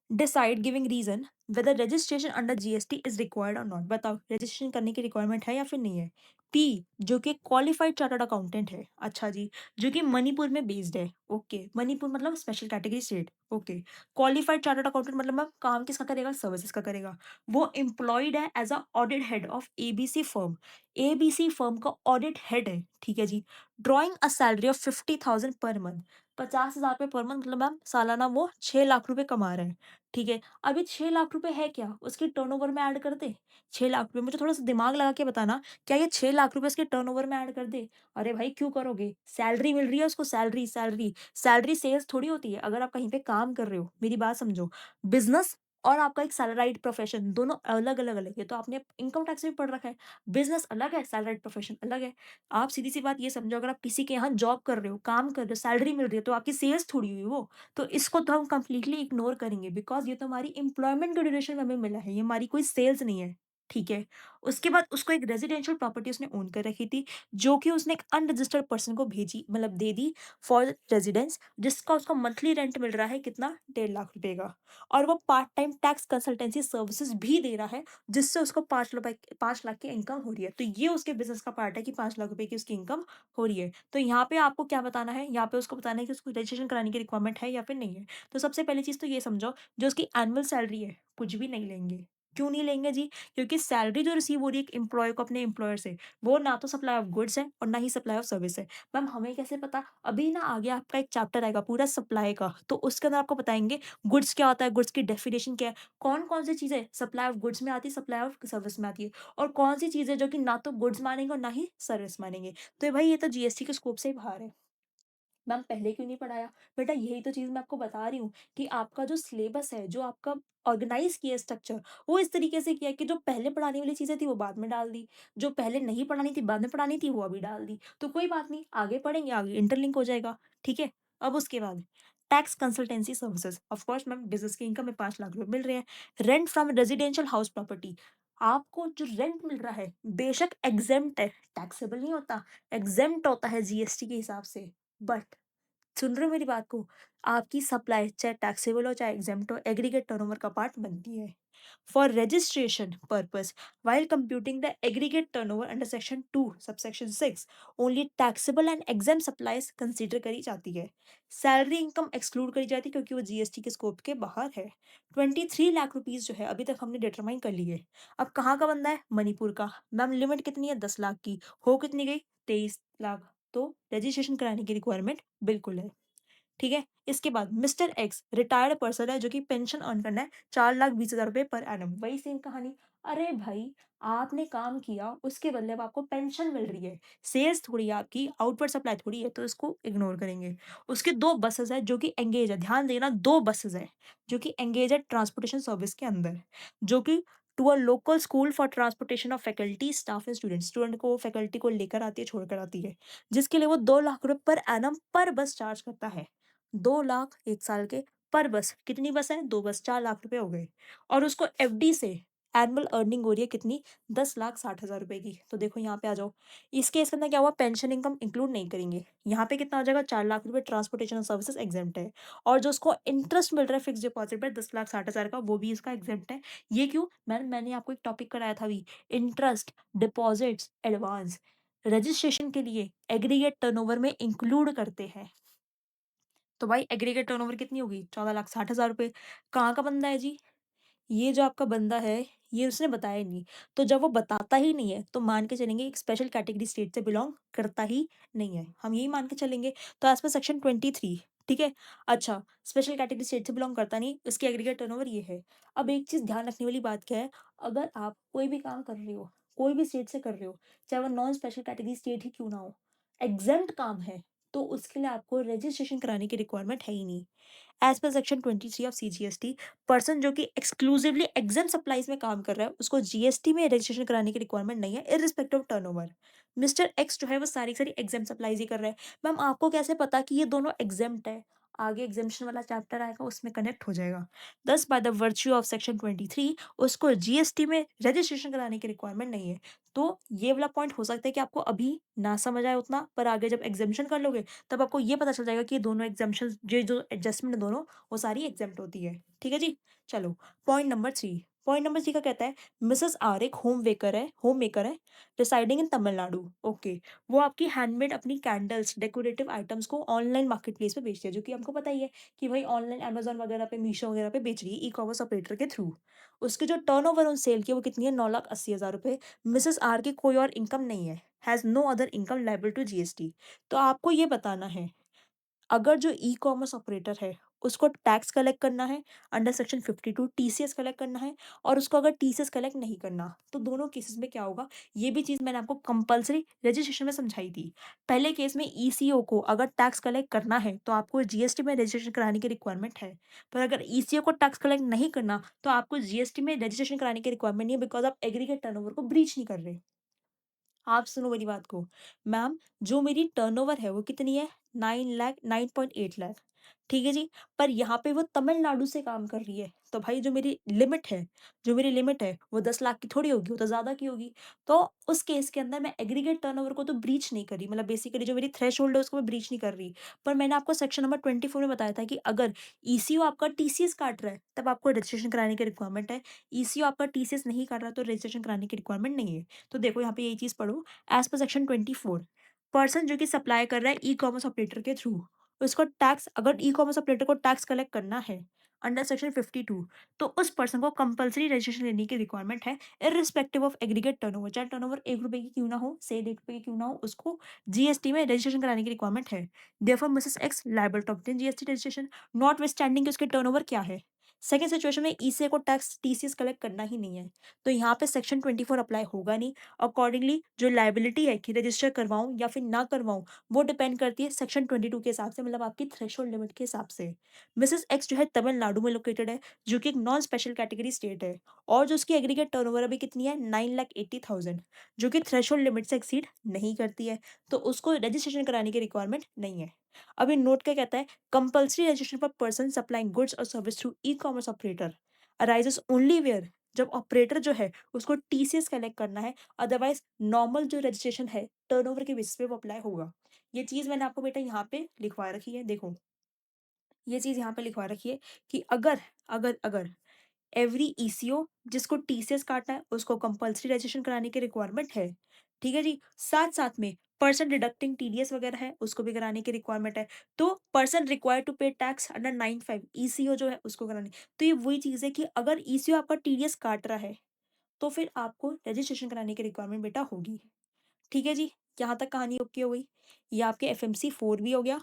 Decide giving reason whether registration under GST is required और नॉट, बताओ रजिस्ट्रेशन करने की रिक्वायरमेंट है या फिर नहीं है। पी, जो कि क्वालिफाइड चार्टर्ड अकाउंटेंट है, अच्छा जी, जो कि मणिपुर में बेस्ड है, ओके, मणिपुर मतलब special category state, okay. Qualified chartered accountant मतलब मैम काम किसका करेगा, सर्विसेज का करेगा। वो एम्प्लॉयड है as a audit head of ABC firm, ABC firm का ऑडिट हेड है, ठीक है जी। Drawing a salary of 50,000 per month, 50,000 रुपये पर मंथ, मतलब मैम सालाना वो 6 लाख रुपए कमा रहे हैं, ठीक है। अभी 6 लाख रुपए है क्या, उसकी टर्नओवर में ऐड कर दे। 6 लाख रुपए, मुझे थोड़ा सा दिमाग लगा के बताना, क्या ये 6 लाख रुपए उसके टर्नओवर में ऐड कर दे। अरे भाई क्यों करोगे, सैलरी मिल रही है उसको, सैलरी सैलरी सैलरी सेल्स थोड़ी होती है। अगर आप कहीं पे काम कर रहे हो, मेरी बात समझो, बिजनेस और आपका एक सैलराइड प्रोफेशन दोनों अलग अलग अलग है, तो आपने इनकम टैक्स भी पढ़ रखा है। बिजनेस अलग है, सैलराइड प्रोफेशन अलग है। आप सीधी सी बात ये समझो, अगर आप किसी के यहाँ जॉब कर रहे हो, काम कर रहे हो, सैलरी मिल रही है, तो आपकी सेल्स थोड़ी हुई वो। तो इसको तो हम कंप्लीटली इग्नोर करेंगे, बिकॉज़ ये तो हमारी एम्प्लॉयमेंट के ड्यूरेशन में हमें मिला है, ये हमारी कोई सेल्स नहीं है, ठीक है। उसके बाद उसको एक रेज़िडेंशियल प्रॉपर्टी उसने ओन कर रखी थी, जो कि उसने एक अनरजिस्टर्ड पर्सन को भेजी, मतलब दे दी फॉर रेज़िडेंस, जिसका उसको मंथली रेंट मिल रहा है कितना, 1.5 लाख रुपए का। और वो part time tax consultancy services भी दे रहा है, जिससे उसको 5 लाख की इनकम हो रही है। तो ये उसके बिज़नेस का पार्ट है कि 5 लाख रुपए की उसकी इनकम हो रही है। तो यहाँ पे आपको क्या बताना है, यहाँ पे उसको बताना है कि उसको रजिस्ट्रेशन कराने की रिक्वायरमेंट है या फिर नहीं है। तो सबसे पहली चीज़ तो ये समझो, जो उसकी एनुअल सैलरी है, कुछ भी नहीं लेंगे। क्यों नहीं लेंगे जी? क्योंकि सैलरी जो रिसीव हो रही है एक एम्प्लॉयी को अपने एम्प्लॉयर से, वो ना तो सप्लाई ऑफ गुड्स है और ना ही सप्लाई ऑफ सर्विस है। मैम हमें कैसे पता? अभी ना आगे आपका एक चैप्टर आएगा पूरा सप्लाई का, तो उसके अंदर आपको बताएँगे गुड्स क्या होता है, गुड्स की डेफिनिशन क्या है, कौन-कौन सी चीज़ें सप्लाई ऑफ गुड्स में आती है, सप्लाई ऑफ सर्विस में आती है, और कौन-सी चीज़ें जो कि ना तो गुड्स मानेंगे और ना ही सर्विस मानेंगे। तो भाई ये तो जीएसटी के स्कोप से ही बाहर है। मैम पहले क्यों नहीं पढ़ाया? बेटा यही तो चीज़ मैं आपको बता रही हूँ कि आपका जो सिलेबस है, जो आपका ऑर्गेनाइज़ किया है स्ट्रक्चर, वो इस तरीके से किया है कि जो पहले पढ़ाने वाली चीज़ें थी वो बाद में डाल दी, जो पहले नहीं पढ़ानी थी, बाद में पढ़ानी थी, वो अभी डाल दी। तो कोई बात नहीं, आगे पढ़ेंगे, आगे इंटरलिंक हो जाएगा, ठीक है? अब उसके बाद tax consultancy services, of course ma'am business की इनकम में 5 लाख रुपए मिल रहे हैं। Rent from residential house property, आपको जो रेंट मिल रहा है, बेशक एग्ज़ेम्प्ट है, टैक्सेबल नहीं होता, एग्ज़ेम्प्ट होता है जीएसटी के हिसाब से, बट सुन रहे हो मेरी बात को? आपकी सप्लाई चाहे टैक्सेबल हो चाहे एग्जेम्प्ट हो, एग्रीगेट टर्नओवर का पार्ट बनती है। For registration purpose, while computing the aggregate turnover under section 2 subsection 6, only taxable and exempt supplies consider करी जाती है। सैलरी इनकम एक्सक्लूड करी जाती है क्योंकि वो जीएसटी के स्कोप के बाहर है। 23 लाख रुपीज जो है अभी तक हमने डिटरमाइन कर ली है। अब कहाँ का बंदा है? मणिपुर का। मैम लिमिट कितनी है? 10 लाख की। हो कितनी गई? 23 लाख। तो रजिस्ट्रेशन कराने की रिक्वायरमेंट बिल्कुल है। ठीक है? इसके बाद मिस्टर एक्स रिटायर्ड पर्सन है जो कि पेंशन अर्न करना है 4,20,000 रुपए पर एनम। वही सेम कहानी। अरे भाई, आपने काम किया, उसके बदले अब आपको पेंशन मिल रही है। सेल्स थोड़ी है आपकी, आउटवर्ड सप्लाई थोड़ी है, तो इसको इग्नोर करेंगे। उसके 2 बसेस हैं जो कि एंगेज है, ध्यान देना 2 बसेस हैं जो कि एंगेज है ट्रांसपोर्टेशन सर्विस के अंदर, जो कि to a local school for transportation of faculty, staff and students. Student को फैकल्टी को लेकर आती है, छोड़कर आती है, जिसके लिए वो 2 लाख रुपए पर एनम पर बस चार्ज करता है। 2 लाख 1 साल के पर बस। कितनी बस है? 2 बस, 4 लाख रुपए हो गए। और उसको एफडी से एनुअल अर्निंग हो रही है कितनी? 10,60,000 रुपए की। तो देखो यहाँ पे आ जाओ। इस केस के अंदर क्या हुआ? पेंशन इनकम इंक्लूड नहीं करेंगे। यहाँ पे कितना हो जाएगा? 4 लाख रुपए ट्रांसपोर्टेशन सर्विसेज एग्जेम्प्ट है। और जो उसको इंटरेस्ट मिल रहा है फिक्स डिपॉजिट पे 10,60,000 का, वो भी इसका एग्जेम्प्ट है। ये क्यों? मैंने आपको एक टॉपिक कराया था अभी, इंटरेस्ट, डिपॉजिट्स, एडवांस रजिस्ट्रेशन के लिए एग्रीगेट टर्नओवर में इंक्लूड करते हैं। तो भाई एग्रीगेट टर्नओवर कितनी होगी? 14,60,000 रुपए। कहाँ का बंदा है जी? ये जो आपका बंदा है, ये उसने बताया ही नहीं। तो जब वो बताता ही नहीं है, तो मान के चलेंगे एक स्पेशल कैटेगरी स्टेट से बिलॉन्ग करता ही नहीं है। हम यही मान के चलेंगे। तो एज़ पर सेक्शन 23, ठीक है? अच्छा, स्पेशल कैटेगरी स्टेट से बिलॉन्ग करता नहीं, इसकी एग्रीगेट टर्नओवर ये है। अब एक चीज़ ध्यान रखने वाली बात क्या है, अगर आप कोई भी काम कर रहे हो, कोई भी स्टेट से कर रहे हो, चाहे वो नॉन स्पेशल कैटेगरी स्टेट ही क्यों ना हो, एग्ज़ेम्प्ट काम है, तो उसके लिए आपको रजिस्ट्रेशन कराने की रिक्वायरमेंट है ही नहीं। As per section 23 of CGST, person जो कि एक्सक्लूसिवली एग्जाम सप्लाईज में काम कर रहा है, उसको जीएसटी में रजिस्ट्रेशन कराने की रिक्वायरमेंट नहीं है, irrespective of turnover. Mister x जो है वो सारी की सारी एग्जाम सप्लाईज ही कर रहा है। मैम आपको कैसे पता कि ये दोनों एग्जेम्प्ट है? आगे एग्ज़म्पशन वाला चैप्टर आएगा उसमें कनेक्ट हो जाएगा। Thus by the virtue of section 23 उसको जीएसटी में रजिस्ट्रेशन कराने की रिक्वायरमेंट नहीं है। तो ये वाला पॉइंट हो सकता है कि आपको अभी ना समझ आए उतना, पर आगे जब एग्ज़म्पशन कर लोगे तब आपको ये पता चल जाएगा कि ये दोनों एग्ज़म्पशंस ये जो एडजस्टमेंट है दोनों, वो सारी एग्ज़ेम्प्ट होती है। ठीक है जी? चलो पॉइंट नंबर 3 का कहता है मिसेस आर एक होम मेकर है रिसाइडिंग इन तमिलनाडु। ओके। वो आपकी हैंडमेड अपनी कैंडल्स, डेकोरेटिव आइटम्स को ऑनलाइन मार्केट प्लेस पे बेचती है, जो कि हमको पता ही है कि भाई ऑनलाइन अमेज़न वगैरह पे, मीशो वगैरह पे बेच रही है ई-कॉमर्स ऑपरेटर के थ्रू। उसकी जो टर्नओवर ऑन सेल की है वो कितनी है? 9,80,000 रुपए। मिसेस आर की कोई और इनकम नहीं है, has no other income liable to GST. तो आपको ये बताना है अगर जो ई-कॉमर्स ऑपरेटर है, उसको टैक्स कलेक्ट करना है अंडर सेक्शन 52, टीसीएस कलेक्ट करना है, और उसको अगर टीसीएस कलेक्ट नहीं करना, तो दोनों केसेस में क्या होगा, ये भी चीज़ मैंने आपको कंपल्सरी रजिस्ट्रेशन में समझाई थी। पहले केस में ईसीओ को अगर टैक्स कलेक्ट करना है, तो आपको जीएसटी में रजिस्ट्रेशन कराने की रिक्वायरमेंट है। पर अगर ईसीओ को टैक्स कलेक्ट नहीं करना, तो आपको जीएसटी में रजिस्ट्रेशन कराने की रिक्वायरमेंट नहीं है, बिकॉज़ आप एग्रीगेट टर्नओवर को ब्रीच नहीं कर रहे। आप सुनो मेरी बात को। मैम, जो मेरी टर्नओवर है वो कितनी है? 9 लाख 9.8 लाख। ठीक है जी? पर यहाँ पे वो तमिलनाडु से काम कर रही है। तो भाई जो मेरी लिमिट है वो 10 लाख की थोड़ी होगी, वो तो ज़्यादा की होगी। तो उस केस के अंदर मैं एग्रीगेट टर्नओवर को तो ब्रीच नहीं कर रही, मतलब बेसिकली जो मेरी थ्रेशोल्ड है उसको मैं ब्रीच नहीं कर रही। पर मैंने आपको सेक्शन नंबर 24 में बताया था कि अगर ईसीओ आपका टीसीएस काट रहा है, तब आपको रजिस्ट्रेशन कराने की रिक्वायरमेंट है। ईसीओ आपका टीसीएस नहीं काट रहा, तो रजिस्ट्रेशन कराने की रिक्वायरमेंट नहीं है। तो देखो यहाँ पे यही चीज़ पढ़ो, एज़ पर सेक्शन 24, पर्सन जो कि सप्लाई कर रहा है ई-कॉमर्स ऑपरेटर के थ्रू, उसको टैक्स, अगर ई-कॉमर्स ऑपरेटर को टैक्स कलेक्ट करना है अंडर सेक्शन 52, तो उस पर्सन को कंपल्सरी रजिस्ट्रेशन लेने की रिक्वायरमेंट है, इर्रिस्पेक्टिव ऑफ एग्रीगेट टर्नओवर। चाहे टर्नओवर ₹1 की क्यों ना हो, सेल ₹1 की क्यों ना हो, उसको जीएसटी में रजिस्ट्रेशन कराने की रिक्वायरमेंट है। Therefore Mrs X liable to obtain GST registration, notwithstanding कि उसके टर्नओवर क्या है। सेकंड सिचुएशन में ईसीए को टैक्स टीसीएस कलेक्ट करना ही नहीं है, तो यहाँ पे सेक्शन 24 अप्लाई होगा नहीं। अकॉर्डिंगली जो लायबिलिटी है कि रजिस्टर करवाऊँ या फिर ना करवाऊँ, वो डिपेंड करती है सेक्शन 22 के हिसाब से, मतलब आपकी थ्रेशोल्ड लिमिट के हिसाब से। मिसेस एक्स जो है तमिलनाडु में लोकेटेड है, जो कि एक नॉन स्पेशल कैटेगरी स्टेट है, और जो उसकी एग्रीगेट टर्नओवर अभी कितनी है? 9,80,000, जो कि थ्रेशोल्ड लिमिट से एक्सीड नहीं करती है, तो उसको रजिस्ट्रेशन कराने की रिक्वायरमेंट नहीं है। अभी नोट क्या कहता है? Compulsory registration for person supplying goods और service through e-commerce operator arises only where, जब ऑपरेटर जो है उसको टीसीएस कलेक्ट करना है, अदरवाइज नॉर्मल जो रजिस्ट्रेशन है टर्नओवर के बेसिस पे वो अप्लाई होगा। ये चीज़ मैंने आपको बेटा यहाँ पे लिखवा रखी है, देखो। ये चीज़ यहाँ पे लिखवा रखी है कि अगर अगर अगर एवरी ईसीओ जिसको टीसीएस काटना है उसको कंपल्सरी रजिस्ट्रेशन कराने की रिक्वायरमेंट है। ठीक है जी? साथ-साथ में पर्सन डिडक्टिंग टीडीएस वगैरह है उसको भी कराने की रिक्वायरमेंट है। तो पर्सन रिक्वायर्ड टू पे टैक्स अंडर 95 ईसीओ जो है उसको करानी। तो ये वही चीज़ है कि अगर ईसीओ आपका टीडीएस काट रहा है, तो फिर आपको रजिस्ट्रेशन कराने की रिक्वायरमेंट बेटा होगी। ठीक है जी? यहाँ तक कहानी ओके हो गई। ये आपके एफएमसी 4 भी हो गया।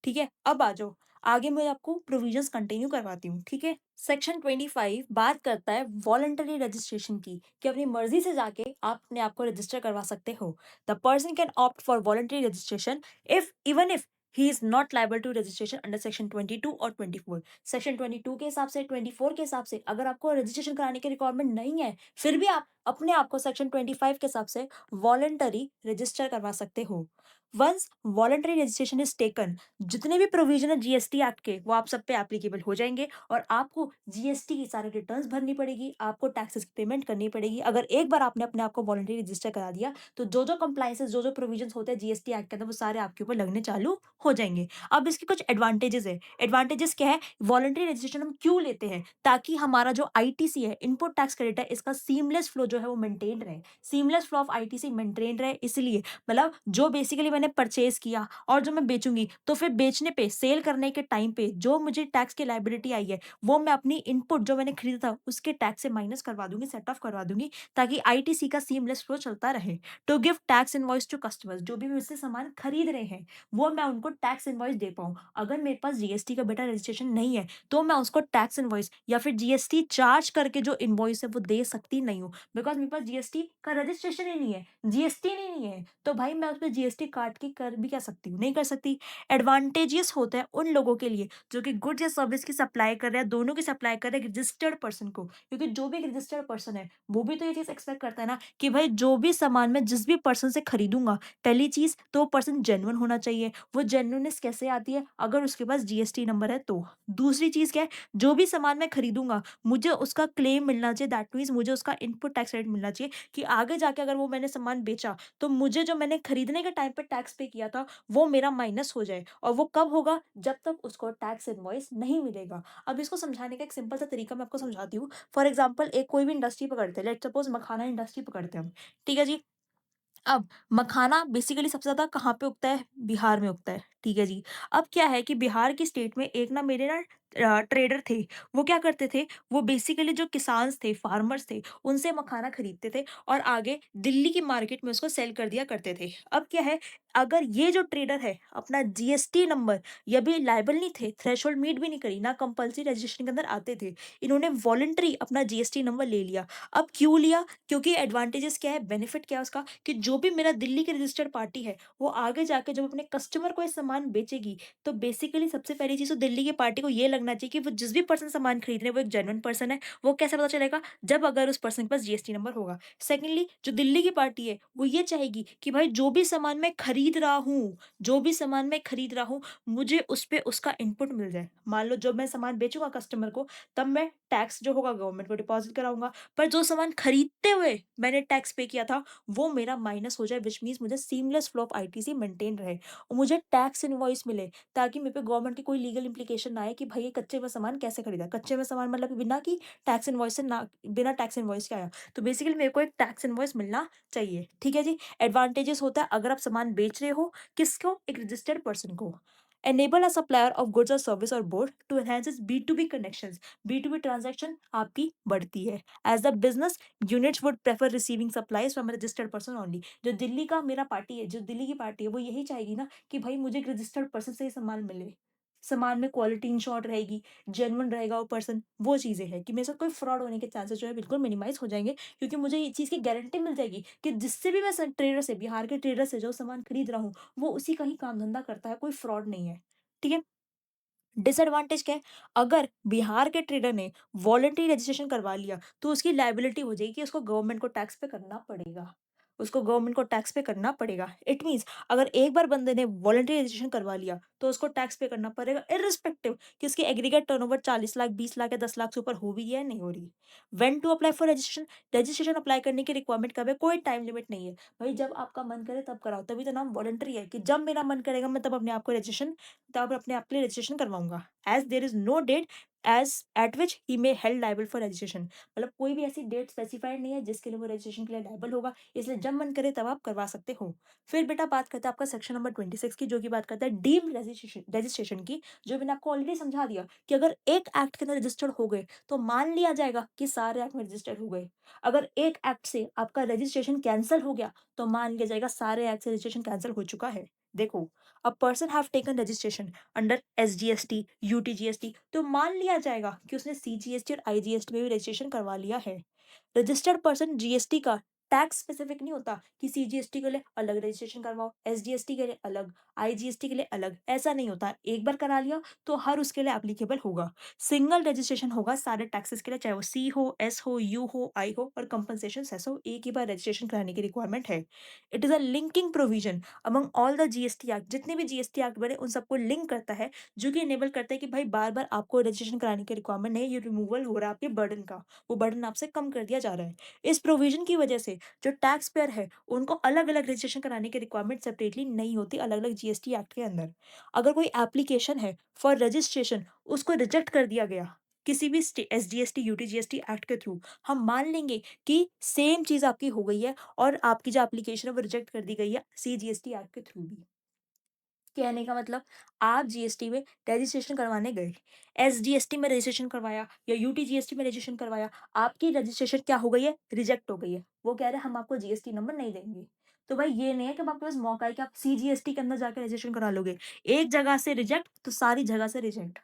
ठीक है? अब आ जाओ, आगे मैं आपको प्रोविजंस कंटिन्यू करवाती हूँ, ठीक है? सेक्शन 25 बात करता है वॉलंटरी रजिस्ट्रेशन की, कि अपनी मर्ज़ी से जाके आप अपने आप को रजिस्टर करवा सकते हो। The person can opt for voluntary registration if even if he is not liable to registration under section 22 और 24। सेक्शन 22 के हिसाब से, 24 के हिसाब से अगर आपको रजिस्ट्रेशन कराने की रिक्वायरमेंट नहीं है, फिर भी आप अपने आप को सेक्शन 25 के हिसाब से वॉलंटरी रजिस्टर करवा सकते हो। Once voluntary registration is taken, जितने भी प्रोविजन है जीएसटी एक्ट के वो आप सब पे एप्लीकेबल हो जाएँगे, और आपको जीएसटी की सारी रिटर्न्स भरनी पड़ेगी, आपको टैक्सेस की पेमेंट करनी पड़ेगी। अगर एक बार आपने अपने आप को वॉलंटरी रजिस्टर करा दिया, तो जो-जो कंप्लायंसेस, जो-जो प्रोविजंस होते हैं जीएसटी एक्ट के अंदर, वो सारे आपके ऊपर लगने चालू हो जाएँगे। अब इसके कुछ एडवांटेजेस है। एडवांटेजेस क्या है? वॉलंटरी रजिस्ट्रेशन हम क्यों लेते हैं? ताकि हमारा जो आईटीसी है, इनपुट टैक्स क्रेडिट है, इसका सीमलेस फ्लो जो है वो मेंटेन रहे। Seamless flow of ITC maintain रहे, इसलिए मतलब जो बेसिकली मैंने परचेज़ किया और जो मैं बेचूँगी, तो फिर बेचने पे, सेल करने के टाइम पे जो मुझे टैक्स की लायबिलिटी आई है, वो मैं अपनी इनपुट जो मैंने खरीदा था, उसके टैक्स से माइनस करवा दूँगी, सेट ऑफ करवा दूँगी, ताकि आईटीसी का सीमलेस फ्लो चलता रहे। To give tax invoice to customers, जो भी मुझसे सामान खरीद रहे हैं, वो मैं उनको टैक्स इनवॉइस दे पाऊँ। अगर मेरे पास जीएसटी का बेटा रजिस्ट्रेशन नहीं है, तो मैं उसको टैक्स इनवॉइस या फिर जीएसटी चार्ज करके जो इनवॉइस है, वो दे सकती नहीं हूँ, बिकॉज़ मेरे पास जीएसटी का रजिस्ट्रेशन ही नहीं है, जीएसटी नहीं है। तो भाई मैं उसपे जीएसटी काट काट के कर भी क्या सकती हूँ? नहीं कर सकती। एडवांटेजेस होता है उन लोगों के लिए जो कि गुड्स या सर्विस की सप्लाई कर रहे हैं, दोनों की सप्लाई कर रहे हैं रजिस्टर्ड पर्सन को। क्योंकि जो भी एक रजिस्टर्ड पर्सन है, वो भी तो ये चीज़ एक्सपेक्ट करता है ना कि भाई जो भी सामान मैं जिस भी पर्सन से खरीदूँगा, पहली चीज़ तो वो पर्सन जेन्युइन होना चाहिए। वो जेन्युइननेस कैसे आती है? अगर उसके पास जीएसटी नंबर है तो। दूसरी चीज़ क्या है? जो भी सामान मैं खरीदूँगा, मुझे उसका क्लेम मिलना चाहिए, दैट मीन्स मुझे उसका इनपुट टैक्स क्रेडिट मिलना चाहिए कि आगे जाके अगर वो मैंने सामान बेचा, तो मुझे जो मैंने खरीदने के टाइम पे टैक्स पे किया था, वो मेरा माइनस हो जाए। और वो कब होगा? जब तक उसको टैक्स इनवॉइस नहीं मिलेगा। अब इसको समझाने का एक सिंपल सा तरीका मैं आपको समझाती हूँ। फॉर एग्ज़ाम्पल एक कोई भी इंडस्ट्री पकड़ते हैं, लेट्स सपोज़ मखाना इंडस्ट्री पकड़ते हैं हम, ठीक है जी? अब मखाना बेसिकली सबसे ज़्यादा कहाँ पे उगता है? बिहार में उगता है, ठीक है जी। अब क्या है कि बिहार की स्टेट में एक ना मेरे ना ट्रेडर थे, वो क्या करते थे, वो बेसिकली जो किसान्स थे, फार्मर्स थे, उनसे मखाना खरीदते थे और आगे दिल्ली की मार्केट में उसको सेल कर दिया करते थे। अब क्या है, अगर ये जो ट्रेडर है, अपना जीएसटी नंबर या भी लायबल नहीं थे, थ्रेशोल्ड मीट भी नहीं करी, ना कंपल्सरी रजिस्ट्रेशन के अंदर आते थे। इन्होंने वॉलंटरी अपना जीएसटी नंबर ले लिया। अब क्यों लिया? क्योंकि एडवांटेजेस क्या है, बेनिफिट क्या है उसका कि जो भी मेरा दिल्ली की रजिस्टर्ड पार्टी है, वो आगे जाके जब अपने कस्टमर को ये सामान बेचेगी, तो बेसिकली सबसे पहली चीज़ तो दिल्ली की पार्टी को ये लगना चाहिए कि वो जिस भी पर्सन सामान खरीद रहे हैं, वो एक जेन्युइन पर्सन है। वो कैसे पता चलेगा? जब अगर उस पर्सन के पास जीएसटी नंबर होगा। सेकंडली जो दिल्ली की पार्टी है, वो ये चाहेगी कि भाई जो भी सामान मैं खरीद रहा हूँ, जो भी सामान मैं खरीद रहा हूँ, मुझे उस पे उसका इनपुट मिल जाए। मान लो जब मैं सामान बेचूँगा कस्टमर को, तब मैं टैक्स जो होगा गवर्नमेंट को डिपॉज़िट कराऊँगा। पर जो सामान खरीदते हुए मैंने टैक्स पे किया था, वो मेरा माइनस हो जाए, व्हिच मीन्स मुझे seamless flow of ITC maintain रहे और मुझे टैक्स इनवॉइस मिले, ताकि मेरे पे गवर्नमेंट की कोई लीगल इम्प्लीकेशन ना आए कि भाई ये कच्चे में सामान कैसे खरीदा। कच्चे में सामान मतलब कि बिना कि टैक्स इनवॉइस से ना, बिना टैक्स इनवॉइस के आया। तो बेसिकली मेरे को एक टैक्स इनवॉइस मिलना चाहिए, ठीक है जी। एडवांटेजेस होता है अगर आप सामान बेच रहे हो, किसको? एक रजिस्टर्ड पर्सन को। Enable a supplier of goods और सर्विस और board to enhance its B to B connections. B to B transaction आपकी बढ़ती है। As the business units would prefer receiving supplies from a registered person only. जो दिल्ली का मेरा पार्टी है, जो दिल्ली की पार्टी है, वो यही चाहेगी ना कि भाई मुझे एक रजिस्टर्ड पर्सन से ही सामान मिले। सामान में क्वालिटी इंश्योर्ड रहेगी, जेन्युइन रहेगा वो पर्सन। वो चीज़ें हैं कि मेरे साथ कोई फ्रॉड होने के चांसेस जो है बिल्कुल मिनिमाइज़ हो जाएँगे, क्योंकि मुझे ये चीज़ की गारंटी मिल जाएगी कि जिससे भी मैं स ट्रेडर से, बिहार के ट्रेडर से जो सामान खरीद रहा हूँ, वो उसी का ही काम-धंधा करता है, कोई फ्रॉड नहीं है। ठीक है? डिसएडवांटेज क्या है? अगर बिहार के ट्रेडर ने वॉलंटरी रजिस्ट्रेशन करवा लिया, तो उसकी लायबिलिटी हो जाएगी, उसको गवर्नमेंट को टैक्स पे करना पड़ेगा। उसको गवर्नमेंट को टैक्स पे करना पड़ेगा। इट मीन्स अगर एक बार बंदे ने वॉलंटरी रजिस्ट्रेशन करवा लिया, तो उसको टैक्स पे करना पड़ेगा इर्रिस्पेक्टिव कि उसकी एग्रीगेट टर्नओवर 40 लाख, 20 लाख या 10 लाख से ऊपर हो भी है या नहीं हो रही। When to apply for registration? Registration apply करने की रिक्वायरमेंट कब है? कोई टाइम लिमिट नहीं है। भाई जब आपका मन करे तब कराओ, तभी तो नाम वॉलंटरी है कि जब मेरा मन करेगा मैं तब अपने आप को रजिस्ट्रेशन, तब अपने आप के लिए रजिस्ट्रेशन करवाऊँगा। As there is no date as at which he may held liable for registration. मतलब कोई भी ऐसी डेट स्पेसिफाइड नहीं है जिसके लिए वो रजिस्ट्रेशन के लिए लायबल होगा, इसलिए जब मन करे तब आप करवा सकते हो। फिर बेटा बात करते हैं आपका सेक्शन नंबर 26 की, जो कि बात करता है डीम्ड रजिस्ट्रेशन रजिस्ट्रेशन की, जो मैंने आपको ऑलरेडी समझा दिया कि अगर एक एक्ट के अंदर रजिस्टर्ड हो गए, तो मान लिया जाएगा कि सारे एक्ट में रजिस्टर्ड हो गए। अगर एक एक्ट से आपका रजिस्ट्रेशन कैंसल हो गया, तो मान लिया जाएगा सारे एक्ट से रजिस्ट्रेशन कैंसल हो चुका है। देखो, a person have taken registration under SGST, UTGST, तो मान लिया जाएगा कि उसने सीजीएसटी और आईजीएसटी में भी रजिस्ट्रेशन करवा लिया है। रजिस्टर्ड पर्सन जीएसटी का टैक्स स्पेसिफिक नहीं होता कि सीजीएसटी के लिए अलग रजिस्ट्रेशन करवाओ, एसजीएसटी के लिए अलग, आईजीएसटी के लिए अलग, ऐसा नहीं होता। एक बार करा लिया तो हर उसके लिए एप्लीकेबल होगा। सिंगल रजिस्ट्रेशन होगा सारे टैक्सेस के लिए, चाहे वो सी हो, एस हो, यू हो, आई हो और कंपनसेशन सेस हो, एक ही बार रजिस्ट्रेशन कराने की रिक्वायरमेंट है। It is a linking provision among all the GST act. जितने भी जीएसटी एक्ट बने उन सबको लिंक करता है, जो कि इनेबल करता है कि भाई बार बार आपको रजिस्ट्रेशन कराने की रिक्वायरमेंट नहीं है, ये रिमूवल हो रहा है आपके बर्डन का, वो बर्डन आपसे कम कर दिया जा रहा है। इस प्रोविजन की वजह से जो टैक्स पेयर है, उनको अलग अलग रजिस्ट्रेशन कराने की रिक्वायरमेंट सेपरेटली नहीं होती अलग अलग जीएसटी एक्ट के अंदर। अगर कोई एप्लीकेशन है फॉर रजिस्ट्रेशन, उसको रिजेक्ट कर दिया गया किसी भी S G S T UT GST act के थ्रू, हम मान लेंगे कि सेम चीज आपकी हो गई है और आपकी जो एप्लीकेशन है वो रिजेक्ट कर दी गई है सी जीएसटी एक्ट के थ्रू भी। कहने का मतलब, आप जीएसटी में रजिस्ट्रेशन करवाने गए, एसजीएसटी में रजिस्ट्रेशन करवाया या यूटीजीएसटी में रजिस्ट्रेशन करवाया, आपकी रजिस्ट्रेशन क्या हो गई है? रिजेक्ट हो गई है। वो कह रहे हैं हम आपको जीएसटी नंबर नहीं देंगे। तो भाई ये नहीं है कि अब आपके पास मौका है कि आप सीजीएसटी के अंदर जाकर रजिस्ट्रेशन करा लोगे। एक जगह से रिजेक्ट तो सारी जगह से रिजेक्ट।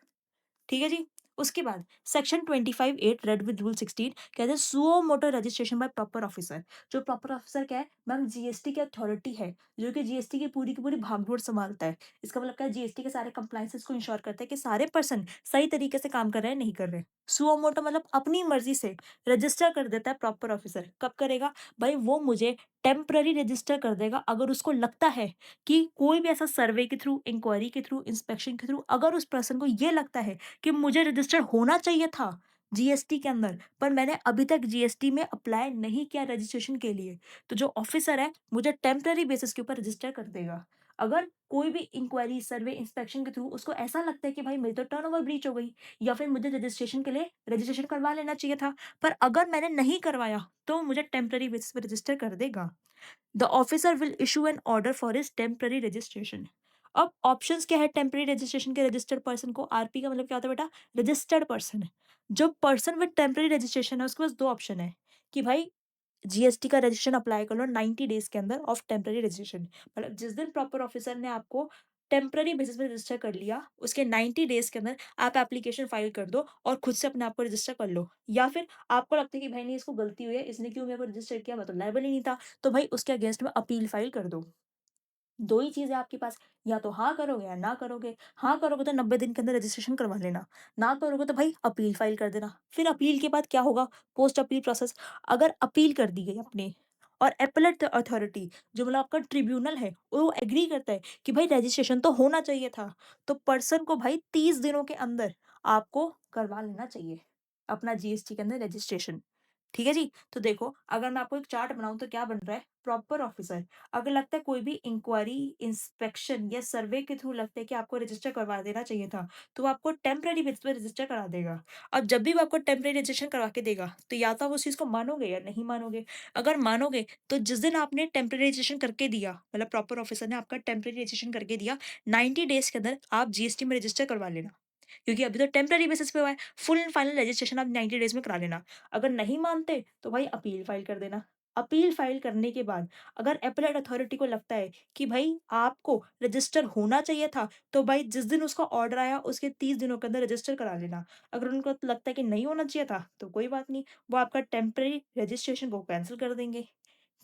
ठीक है जी? उसके बाद सेक्शन 25(8) रेड विद रूल 16 कहते हैं suo motu registration by proper officer. जो प्रॉपर ऑफिसर क्या है मैम, जीएसटी की अथॉरिटी है जो कि जीएसटी की पूरी भागदौड़ संभालता है। इसका मतलब क्या है, जीएसटी के सारे कंप्लायंसेस को इंश्योर करता है कि सारे पर्सन सही तरीके से काम कर रहे हैं नहीं कर रहे। सुओ मोटो मतलब अपनी मर्जी से रजिस्टर कर देता है प्रॉपर ऑफिसर। कब करेगा भाई, वो मुझे टेम्पररी रजिस्टर कर देगा अगर उसको लगता है कि कोई भी ऐसा सर्वे के थ्रू, इंक्वायरी के थ्रू, इंस्पेक्शन के थ्रू अगर उस पर्सन को ये लगता है कि मुझे रजिस्टर होना चाहिए था जीएसटी के अंदर, पर मैंने अभी तक जीएसटी में अप्लाई नहीं किया रजिस्ट्रेशन के लिए, तो जो ऑफिसर है मुझे टेम्पररी बेसिस के ऊपर रजिस्टर कर देगा। अगर कोई भी इंक्वायरी, सर्वे, इंस्पेक्शन के थ्रू उसको ऐसा लगता है कि भाई मेरी तो टर्नओवर ब्रीच हो गई या फिर मुझे रजिस्ट्रेशन के लिए रजिस्ट्रेशन करवा लेना चाहिए था, पर अगर मैंने नहीं करवाया तो मुझे टेम्पररी बेसिस पे रजिस्टर कर देगा। The officer will issue an order for his temporary registration. अब ऑप्शंस क्या है टेम्पररी रजिस्ट्रेशन के रजिस्टर्ड पर्सन को? आरपी का मतलब क्या होता है बेटा? Registered person. जो पर्सन विद टेम्पररी रजिस्ट्रेशन है उसके पास दो ऑप्शन है कि भाई जीएसटी का रजिस्ट्रेशन अप्लाई कर लो 90 डेज के अंदर ऑफ टेम्पररी रजिस्ट्रेशन। मतलब जिस दिन प्रॉपर ऑफिसर ने आपको टेम्पररी बेसिस पे रजिस्टर कर लिया उसके 90 डेज के अंदर आप एप्लीकेशन फाइल कर दो और खुद से अपने आप को रजिस्टर कर लो। या फिर आपको लगता है कि भाई नहीं, इसको गलती हुई है, इसने क्यों मेरे को रजिस्टर किया, मैं तो लायबल ही नहीं था, तो भाई उसके अगेंस्ट में अपील फाइल कर दो। दो ही चीज़ है आपके पास, या तो हाँ करोगे या ना करोगे। हाँ करोगे तो 90 दिन के अंदर रजिस्ट्रेशन करवा लेना, ना करोगे तो भाई अपील फाइल कर देना। फिर अपील के बाद क्या होगा? Post appeal process. अगर अपील कर दी गई अपने और एपेलेट अथॉरिटी जो मतलब आपका ट्रिब्यूनल है वो एग्री करता है कि भाई रजिस्ट्रेशन तो होना चाहिए था, तो पर्सन को भाई 30 दिनों के अंदर आपको करवा लेना चाहिए अपना जीएसटी के अंदर रजिस्ट्रेशन। ठीक है जी। तो देखो, अगर मैं आपको एक चार्ट बनाऊं तो क्या बन रहा है? प्रॉपर ऑफिसर अगर लगता है कोई भी इंक्वायरी, इंस्पेक्शन या सर्वे के थ्रू लगता है कि आपको रजिस्टर करवा देना चाहिए था, तो वो आपको टेम्पररी बेसिस पे रजिस्टर करा देगा। अब जब भी वो आपको टेम्पररी रजिस्ट्रेशन करवा के देगा, तो या तो आप उस चीज़ को मानोगे या नहीं मानोगे। अगर मानोगे, तो जिस दिन आपने टेम्पररी रजिस्ट्रेशन करके दिया, मतलब प्रॉपर ऑफिसर ने आपका टेम्पररी रजिस्ट्रेशन करके दिया, 90 डेज़ के अंदर आप जीएसटी में रजिस्टर करवा लेना। क्योंकि अभी तो टेम्पररी बेसिस पे हुआ है, फुल एंड फाइनल रजिस्ट्रेशन आप 90 डेज़ में करा लेना। अगर नहीं मानते, तो भाई अपील फाइल कर देना। अपील फाइल करने के बाद अगर एपेलेट अथॉरिटी को लगता है कि भाई आपको रजिस्टर होना चाहिए था, तो भाई जिस दिन उसका ऑर्डर आया उसके 30 दिनों के अंदर रजिस्टर करा लेना। अगर उनको लगता है कि नहीं होना चाहिए था, तो कोई बात नहीं, वो आपका टेम्पररी रजिस्ट्रेशन को कैंसल कर देंगे।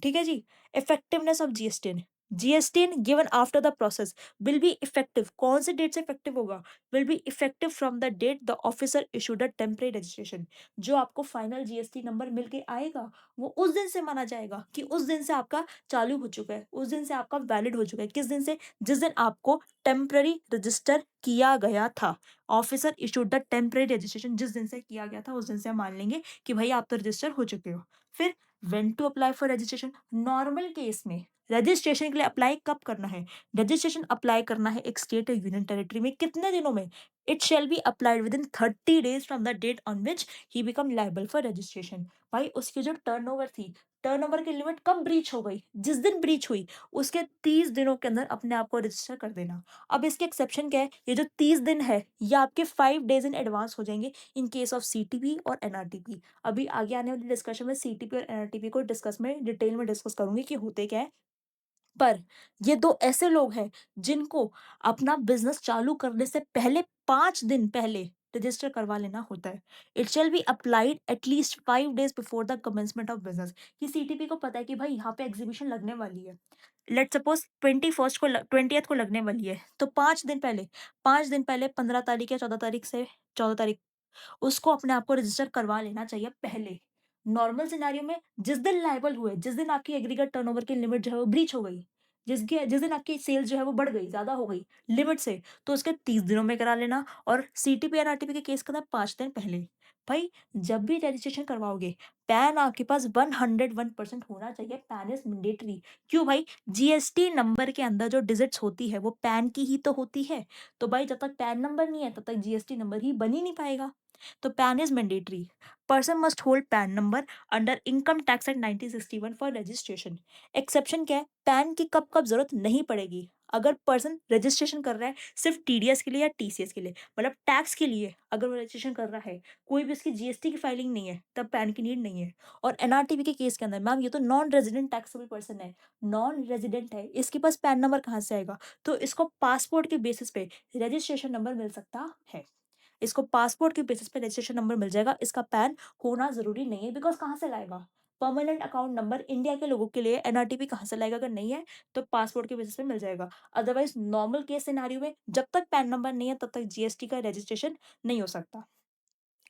ठीक है जी। Effectiveness of GSTN. GSTN given after the process will be effective. कौन से डेट से इफेक्टिव होगा? Will be effective from the date the officer issued a temporary registration. जो आपको फाइनल जीएसटी नंबर मिल के आएगा, वो उस दिन से माना जाएगा कि उस दिन से आपका चालू हो चुका है, उस दिन से आपका वैलिड हो चुका है। किस दिन से? जिस दिन आपको टेम्पररी रजिस्टर किया गया था। Officer issued the temporary registration, जिस दिन से किया गया था उस दिन से हम मान लेंगे कि भाई आप तो रजिस्टर हो चुके हो। फिर when to apply for registration. Normal case में रजिस्ट्रेशन के लिए अप्लाई कब करना है? रजिस्ट्रेशन अप्लाई करना है एक स्टेट या यूनियन टेरिटरी में कितने दिनों में? It shall be applied within 30 days from the date on which he become liable for registration. भाई उसकी जो टर्नओवर थी, टर्नओवर की लिमिट कब ब्रीच हो गई? जिस दिन ब्रीच हुई उसके 30 दिनों के अंदर अपने आप को रजिस्टर कर देना। अब इसके एक्सेप्शन क्या है? ये जो 30 दिन है ये आपके 5 डेज इन एडवांस हो जाएंगे इन केस ऑफ सीटीपी और एनआरटीपी। अभी आगे आने वाली डिस्कशन में सीटीपी और एनआरटीपी को डिस्कस में डिटेल में डिस्कस करूंगी कि होते क्या है। पर ये दो ऐसे लोग हैं जिनको अपना बिजनेस चालू करने से पहले 5 दिन पहले रजिस्टर करवा लेना होता है। It shall be applied at least 5 days before the commencement of business. कि सीटीपी को पता है कि भाई यहाँ पे एग्जीबिशन लगने वाली है, लेट सपोज 20 को लगने वाली है, तो 5 दिन पहले, 5 दिन पहले 15 तारीख या 14 तारीख से 14 तारीख उसको अपने आप को रजिस्टर करवा लेना चाहिए पहले। नॉर्मल सिनेरियो में जिस दिन लायबल हुए, जिस दिन आपकी एग्रीगेट टर्नओवर की लिमिट जो है वो ब्रीच हो गई, जिस दिन आपकी सेल्स जो है वो बढ़ गई, ज़्यादा हो गई लिमिट से, तो उसके 30 दिनों में करा लेना। और सीटीपी और आरटीपी के केस का था 5 दिन पहले। भाई जब भी रजिस्ट्रेशन करवाओगे, पैन आपके पास 101% होना चाहिए। Pan is mandatory. क्यों भाई? जीएसटी नंबर के अंदर जो डिजिट्स होती है वो पैन की ही तो होती है। तो भाई जब तक पैन नंबर नहीं है तब तक जीएसटी नंबर ही बन ही नहीं पाएगा। तो pan is mandatory. Person must hold pan number under income tax act 1961 for registration. Exception क्या है? पैन की कब कब जरूरत नहीं पड़ेगी? अगर पर्सन रजिस्ट्रेशन कर रहा है सिर्फ टीडीएस के लिए या टीसीएस के लिए, मतलब टैक्स के लिए अगर वो रजिस्ट्रेशन कर रहा है, कोई भी उसकी जीएसटी की फाइलिंग नहीं है, तब पैन की नीड नहीं है। और एनआरटीवी के केस के अंदर मैम ये तो नॉन रेजिडेंट टैक्सेबल पर्सन है, नॉन रेजिडेंट है, इसके पास पैन नंबर कहाँ से आएगा? तो इसको पासपोर्ट के बेसिस पे रजिस्ट्रेशन नंबर मिल सकता है। इसको पासपोर्ट के बेसिस पे रजिस्ट्रेशन नंबर मिल जाएगा, इसका पैन होना ज़रूरी नहीं है बिकॉज़ कहाँ से लाएगा? परमानेंट अकाउंट नंबर इंडिया के लोगों के लिए एनआरटीपी कहाँ से लाएगा? अगर नहीं है, तो पासपोर्ट के बेसिस पे मिल जाएगा। अदरवाइज़ नॉर्मल केस सिनेरियो में जब तक पैन नंबर नहीं है, तब तक जीएसटी का रजिस्ट्रेशन नहीं हो सकता।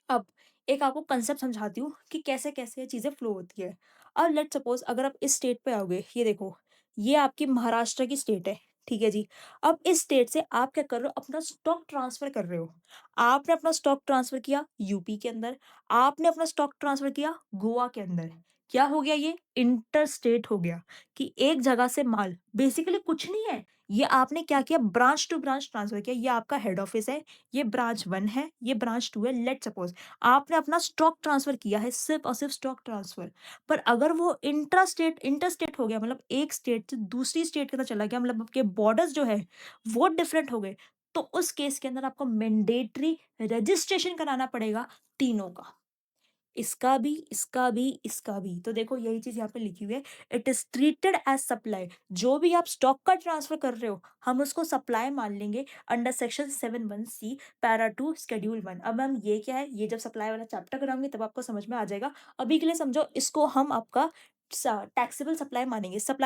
अब एक आपको कांसेप्ट समझाती हूँ कि कैसे-कैसे ये चीज़ें फ्लो होती है। अब लेट्स सपोज़ अगर आप इस स्टेट पे आओगे, ये देखो, ये आपकी महाराष्ट्र की स्टेट है, ठीक है जी। अब इस स्टेट से आप क्या कर रहे हो, अपना स्टॉक ट्रांसफ़र कर रहे हो। आपने अपना स्टॉक ट्रांसफ़र किया यूपी के अंदर, आपने अपना स्टॉक ट्रांसफ़र किया गोवा के अंदर। क्या हो गया ये? इंटर स्टेट हो गया कि एक जगह से माल बेसिकली कुछ नहीं है, ये आपने क्या किया, ब्रांच टू ब्रांच ट्रांसफ़र किया। ये आपका हेड ऑफ़िस है, ये ब्रांच 1 है, ये ब्रांच 2 है, लेट्स सपोज़ आपने अपना स्टॉक ट्रांसफ़र किया है, सिर्फ़ और सिर्फ़ स्टॉक ट्रांसफ़र। पर अगर वो इंटरस्टेट हो गया, मतलब एक स्टेट से दूसरी स्टेट के अंदर चला गया, मतलब आपके बॉर्डर्स जो है, वो डिफरेंट हो गए, तो उस केस के अंदर आपको मैंडेटरी रजिस्ट्रेशन कराना पड़ेगा तीनों का। इसका भी, इसका भी, इसका भी। तो देखो यही चीज़ यहाँ पे लिखी हुई है, it is treated as supply. जो भी आप स्टॉक का ट्रांसफ़र कर रहे हो, हम उसको सप्लाई मान लेंगे under section 71C para 2 schedule 1। अब मैम ये क्या है? ये जब सप्लाई वाला चैप्टर कराऊँगी तब आपको समझ में आ जाएगा। अभी के लिए समझो, इसको हम आपका टैक्सेबल सप्लाई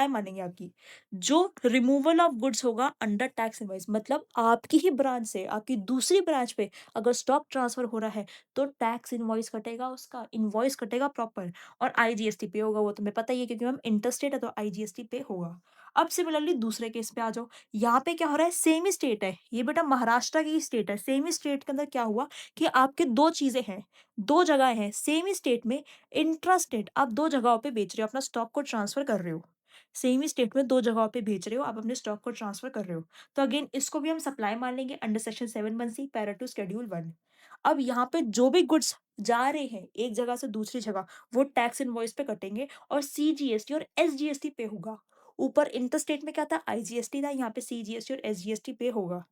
मानेंगे आपकी। जो रिमूवल ऑफ गुड्स होगा अंडर टैक्स इनवॉइस, मतलब आपकी ही ब्रांच से आपकी दूसरी ब्रांच पे अगर स्टॉक ट्रांसफ़र हो रहा है, तो टैक्स इनवॉइस कटेगा, उसका इनवॉइस कटेगा प्रॉपर, और आईजीएसटी पे होगा। वो तुम्हें पता ही है क्योंकि मैम इंटरस्टेट है, तो आईजीएसटी पे होगा। अब सिमिलरली दूसरे केस पे आ जाओ। यहाँ पे क्या हो रहा है, सेम ही स्टेट है, ये बेटा महाराष्ट्र की ही स्टेट है। सेम ही स्टेट के अंदर क्या हुआ कि आपके दो चीजें हैं, दो जगह हैं सेम ही स्टेट में। इंट्रास्टेट आप दो जगहों पे बेच रहे हो, अपना स्टॉक को ट्रांसफर कर रहे हो। सेम ही स्टेट में दो जगहों पे भेज रहे हो, आप अपने स्टॉक को ट्रांसफर कर रहे हो। तो अगेन इसको भी हम सप्लाई मान लेंगे under section 7(1)(c) para 2 schedule 1। अब यहाँ पे जो भी गुड्स जा रहे हैं एक जगह से दूसरी जगह, वो टैक्स इनवॉइस पे कटेंगे और सीजीएसटी और एसजीएसटी पे होगा। ऊपर इंटरस्टेट में क्या था, आईजीएसटी था, यहाँ पे सीजीएसटी और एसजीएसटी पे होगा।